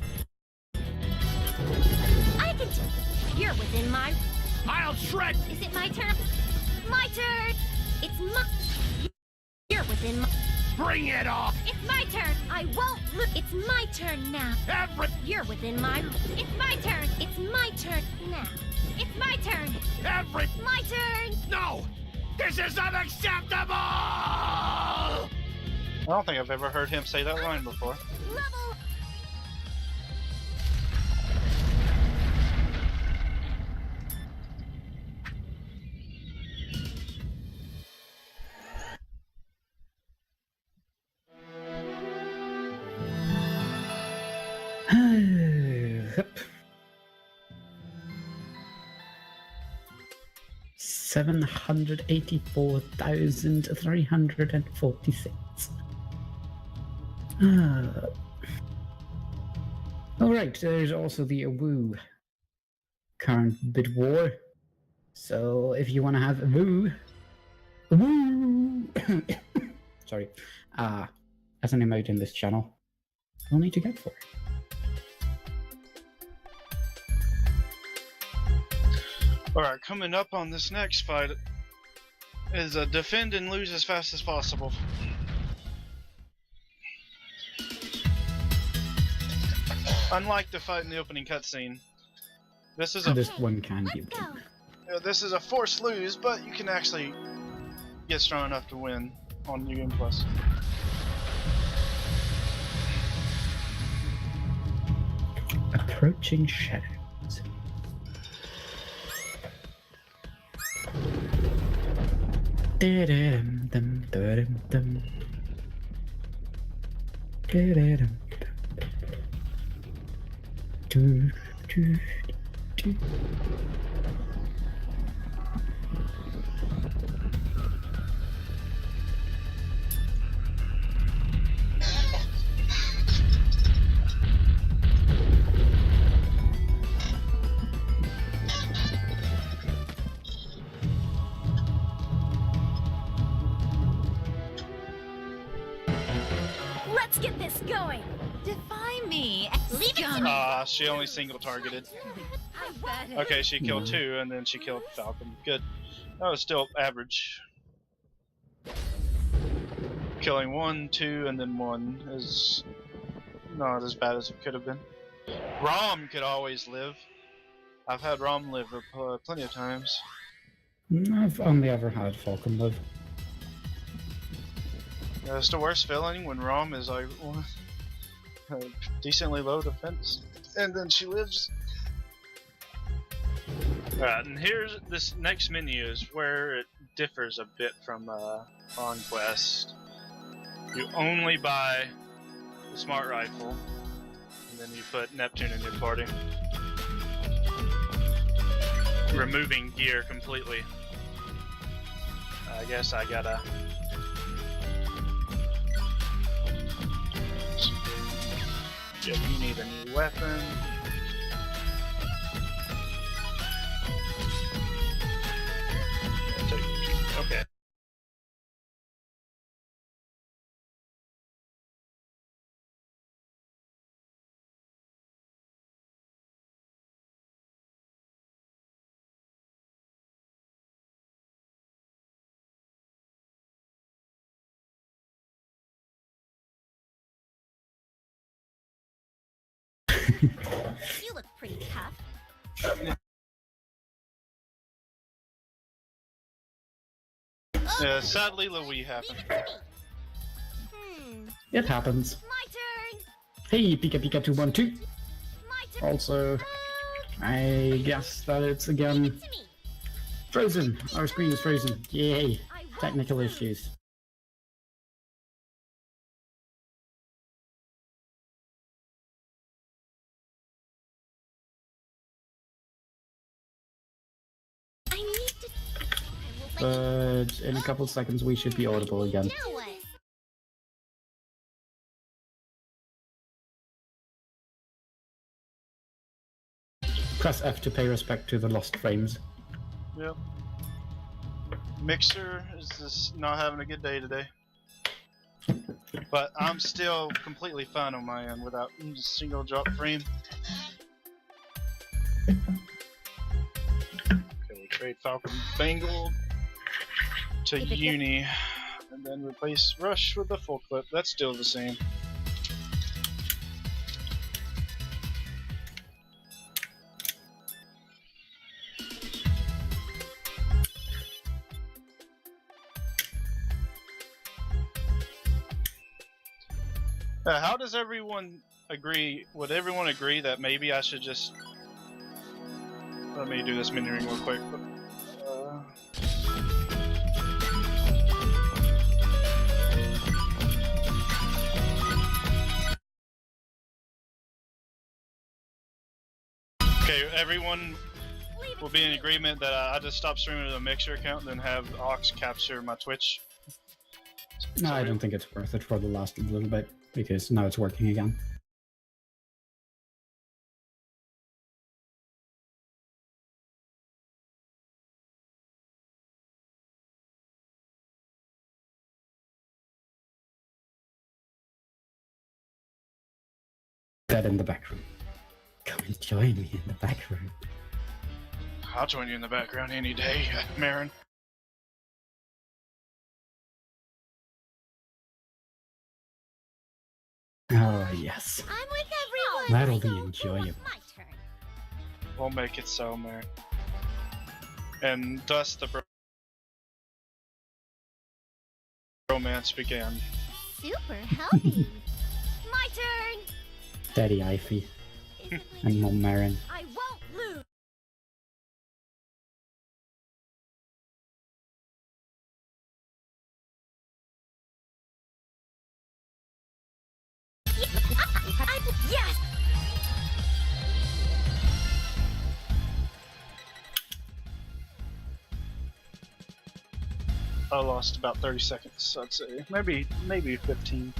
A: I can do. You're within my.
E: I'll shred!
A: Is it my turn? My turn. It's my. You're within my.
E: Bring it on!
A: It's my turn. I won't look. It's my turn now.
E: Every...
A: You're within my. It's my turn. It's my turn now. It's my turn.
E: Every...
A: My turn.
E: No! This is unacceptable!
C: I don't think I've ever heard him say that line before.
A: Level.
B: Yep. 784,346. Alright, there's also the Woo current bid war. So if you want to have a woo, sorry, as an emote in this channel, you'll need to get for it.
C: Alright, coming up on this next fight is a defend and lose as fast as possible. Unlike the fight in the opening cutscene, this is a
B: This one can be.
A: Let's go.
C: this is a forced lose, but you can actually get strong enough to win on New Game Plus.
B: Approaching shadows. Da-da-dum-dum, da-dum-dum. Da-da-dum-dum. Do, do, do.
A: Let's get this going.
F: Defy me.
A: Leave it to me.
C: She only single targeted.
A: I won't.
C: Okay, she killed two, and then she killed Falcon. Good. That was still average. Killing 1, 2, and then 1 is not as bad as it could have been. Rom could always live. I've had Rom live plenty of times.
B: I've only ever had Falcon live.
C: It's the worst feeling when Rom is like decently low defense, and then she lives. Alright, and here's this next menu is where it differs a bit from Conquest. You only buy the smart rifle, and then you put Neptune in your party, removing gear completely. I guess I gotta. Yeah, you need a new weapon. Okay.
A: You look pretty tough.
C: Yeah, sadly, Louis happened.
B: It happens.
A: My turn.
B: Hey, Pika Pika 212.
A: My turn.
B: Also, I guess that it's again
A: Leave it to me.
B: frozen. Our screen is frozen. Yay.
A: I won't
B: Technical
A: lose.
B: issues.
A: I need to. I will let
B: But in a couple of seconds we should be audible again.
A: Now what?
B: Press F to pay respect to the lost frames.
C: Yep. Mixer is just not having a good day today. But I'm still completely fine on my end without a single drop frame. Okay, we trade Falcon Bangle to Uni, and then replace Rush with the full clip. That's still the same. How does everyone agree? Would everyone agree that maybe I should just... Let me do this mini ring real quick. Okay, everyone will be in agreement that I just stop streaming to the Mixer account and then have Ox capture my Twitch.
B: No, I don't think it's worth it for the last little bit, because now it's working again. Dead in the back room. Come and join me in the back room.
C: I'll join you in the background any day, Marin.
B: Oh, yes.
A: I'm with everyone.
B: That'll
A: So,
B: be enjoyable.
A: My turn.
C: We'll make it so, Marin. And thus the romance began.
A: Super healthy. My turn.
B: Daddy Ivy
A: Is it
B: and Mom Marin.
D: I won't lose.
A: Yes.
C: I lost about 30 seconds, I'd say. Maybe 15.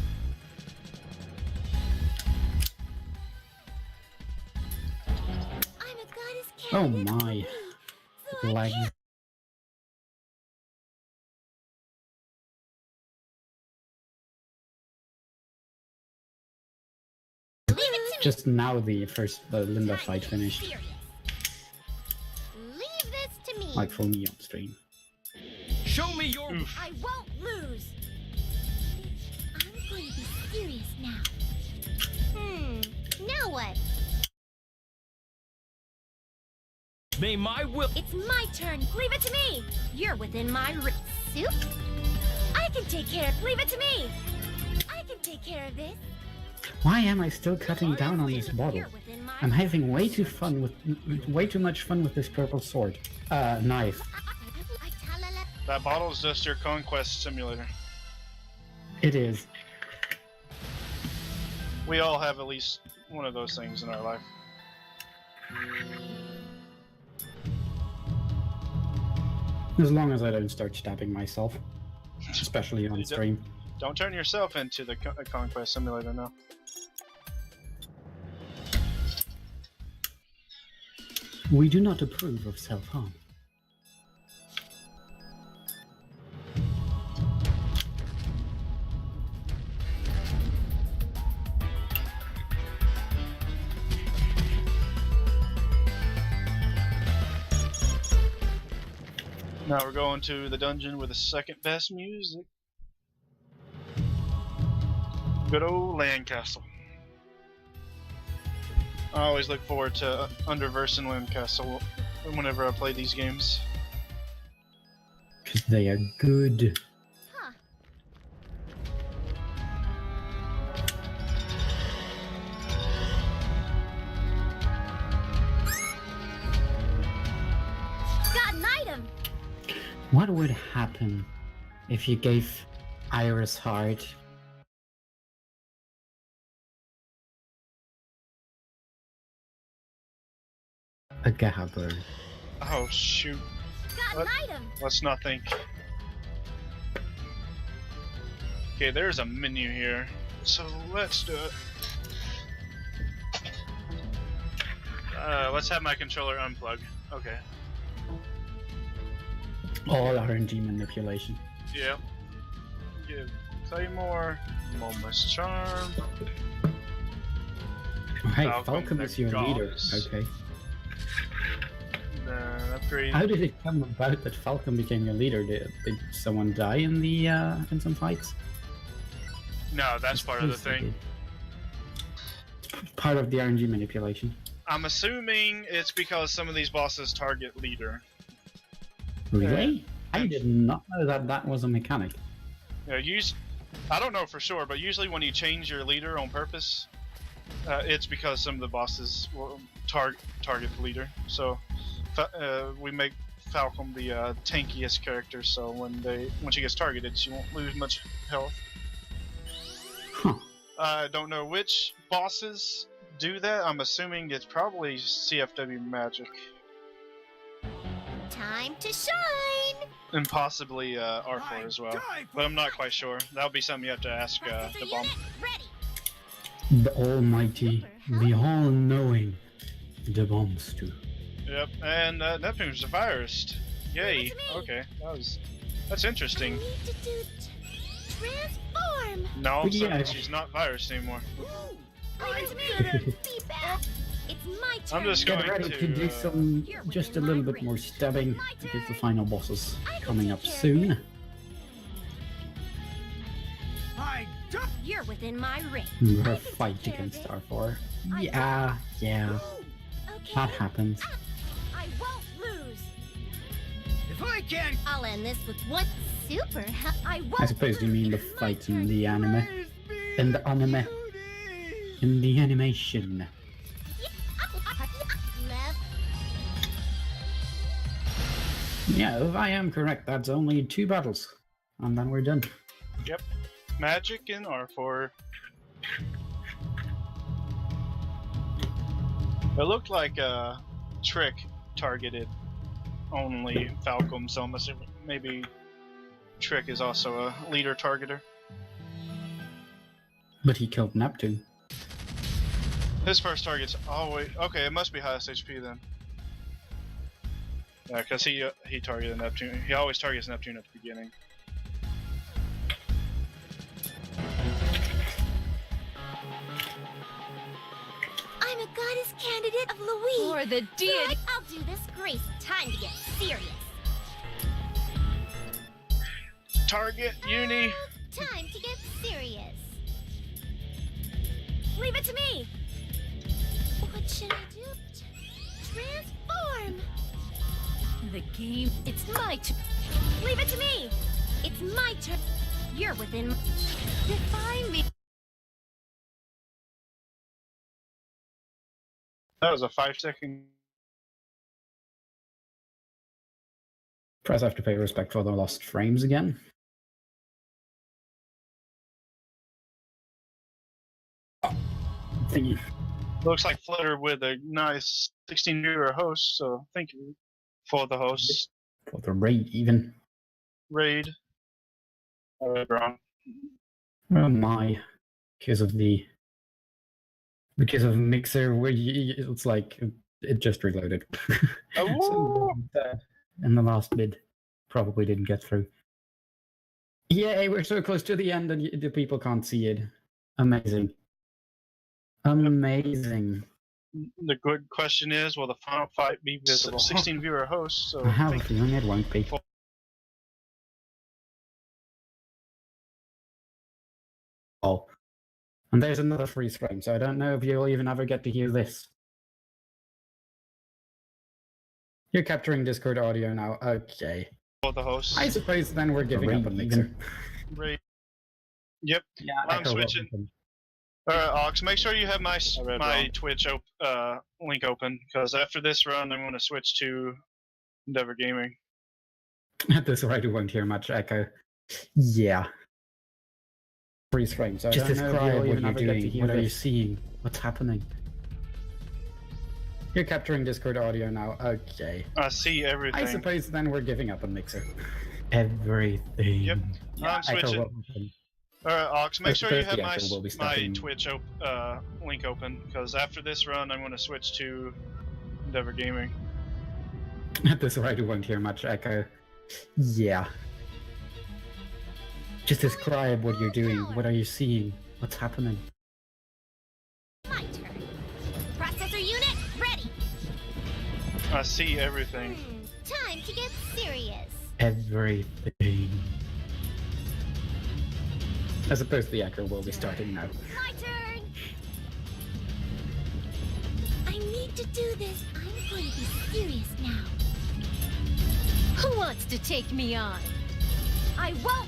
A: I'm as good as
B: Oh
A: Karen.
B: my.
A: So I
B: Legs.
A: can't- Leave it to me.
B: Just now the first Linda
A: Time
B: fight
A: to be
B: finished.
A: serious. Leave this to me.
B: Like for me on stream.
E: Show me your.
C: Oof.
D: I won't lose.
A: I'm going to be serious now. Now what?
E: May my will.
D: It's my turn. Leave it to me. You're within my reach.
A: Soup?
D: I can take care. Leave it to me. I can take care of this.
B: Why am I still cutting down on this bottle?
D: You're within my
B: I'm having way too much fun with this purple sword. Knife.
C: That bottle's just your conquest simulator.
B: It is.
C: We all have at least one of those things in our life.
B: As long as I don't start stabbing myself. Especially on stream.
C: Don't turn yourself into the conquest simulator now.
B: We do not approve of self-harm.
C: Now we're going to the dungeon with the second best music. Good old Land Castle. I always look forward to Underverse and Landcastle whenever I play these games.
B: Because they are good.
A: Huh. Got an item.
B: What would happen if you gave Iris Heart a Gabber?
C: Oh shoot.
A: Got
C: What?
A: an item.
C: Let's not think. Okay, there's a menu here. So let's do it. Let's have my controller unplug. Okay.
B: All RNG manipulation.
C: Yeah. Give Claymore, Momus Charm.
B: Oh, hey,
C: Falcon
B: Falcon
C: the
B: is your leader.
C: goddess.
B: Okay.
C: Then upgrade.
B: How did it come about that Falcon became your leader? Did someone die in the in some fights?
C: No, that's part of the thing.
B: It's part of the RNG manipulation.
C: I'm assuming it's because some of these bosses target leader.
B: Really? I did not know that that was a mechanic.
C: Yeah, I don't know for sure, but usually when you change your leader on purpose, it's because some of the bosses will target the leader. So we make Falcon the tankiest character, so when she gets targeted, she won't lose much health.
B: Huh.
C: I don't know which bosses do that. I'm assuming it's probably CFW Magic.
A: Time to shine.
C: And possibly R4 as well. But I'm not quite sure. That'll be something you have to ask the bomb.
A: Ready.
B: The almighty, the all-knowing, the bombs too.
C: Yep, and Neptune's a virus. Yay. Okay, that's
A: I
C: interesting.
A: need to do transform.
C: No,
B: Yeah.
C: she's not virus anymore.
A: Leave it to me. Be back. It's my turn.
C: I'm just
B: Get
C: going
B: ready to do some, just a little bit more stabbing, because the final boss is coming up soon.
A: You're within my ring.
B: Her fight against R4. Yeah,
A: Okay.
B: that happens.
A: I won't lose.
E: If I can't.
A: I'll end this with one super. I won't.
B: I suppose you mean the
A: lose. It's my
B: fight in
A: turn.
B: the anime. In the anime. In the animation.
A: Left.
B: Yeah, if I am correct, that's only 2 battles. And then we're done.
C: Yep. Magic and R4. It looked like a Trick targeted only Falcon, so I'm assuming maybe Trick is also a leader targeter.
B: But he killed Neptune.
C: His first target's always okay. It must be highest HP then. Yeah, because he targeted Neptune. He always targets Neptune at the beginning.
A: I'm a goddess candidate of Louis.
F: For the deity.
A: I'll do this, Grace. Time to get serious.
C: Target Uni.
A: Time to get serious. Leave it to me. What should I do? Transform.
F: The game. It's my turn.
A: Leave it to me. It's my turn. You're within.
F: Define me.
C: That was a 5-second.
B: Press F to pay respect for the lost frames again. Thingy.
C: Looks like Flutter with a nice 16 viewer host, so thank you for the host.
B: For the raid, even.
C: Raid. Wrong.
B: Oh my. Because of Mixer, where it's like, it just reloaded.
C: Oh,
B: And the last bid probably didn't get through. Yay, we're so close to the end and the people can't see it. Amazing. Amazing.
C: the good question is, will the final fight be visible? 16 viewer host, so
B: I have a
C: thank you.
B: feeling it won't be. Oh. And there's another freeze frame, so I don't know if you'll even ever get to hear this. You're capturing Discord audio now. Okay.
C: All the hosts.
B: I suppose then we're giving up on Mixer.
C: Right. Yep.
B: Yeah,
C: I'm
B: Echo will
C: switching.
B: open.
C: Alright, Ox, make sure you have my Twitch link open, because after this run, I'm going to switch to Endeavor Gaming.
B: At this rate, we won't hear much echo. Yeah. Freeze frames. Just describe what you're doing. What are you seeing? What's happening? You're capturing Discord audio now. Okay.
C: I see everything.
B: I suppose then we're giving up on Mixer. Everything.
C: Yep.
B: Yeah,
C: I'm switching.
B: Echo will open.
C: Alright, Ox, make sure you have
B: The
C: my
B: Echo will be stopping.
C: Twitch link open, because after this run, I'm going to switch to Endeavor Gaming.
B: At this rate, we won't hear much echo. Yeah. Just describe what you're doing. What are you seeing? What's happening?
A: My turn. Processor unit ready.
C: I see everything.
A: Time to get serious.
B: Everything. I suppose the echo will be starting now.
A: My turn. I need to do this. I'm going to be serious now.
F: Who wants to take me on?
A: I won't.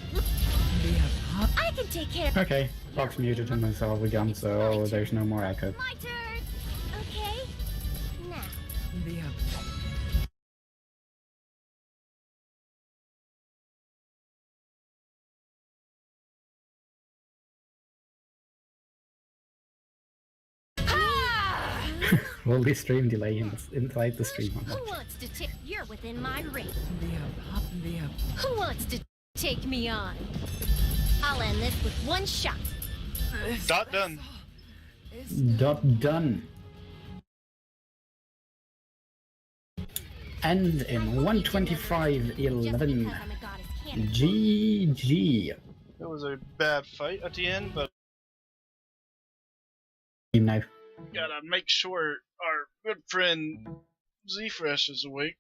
A: I can take care of
B: Okay, Fox muted him and all again, so there's no more echo.
A: my turn. Okay. Now.
B: Will the stream delay inside the stream?
F: Who wants to take?
A: You're within my reach.
F: Who wants to take me on?
A: I'll end this with one shot.
C: Dot done.
B: Done. And in 125.11.
A: Because I'm a goddess can't.
B: GG.
C: It was a bad fight at the end, but
B: You know.
C: gotta make sure our good friend Z-Fresh is awake.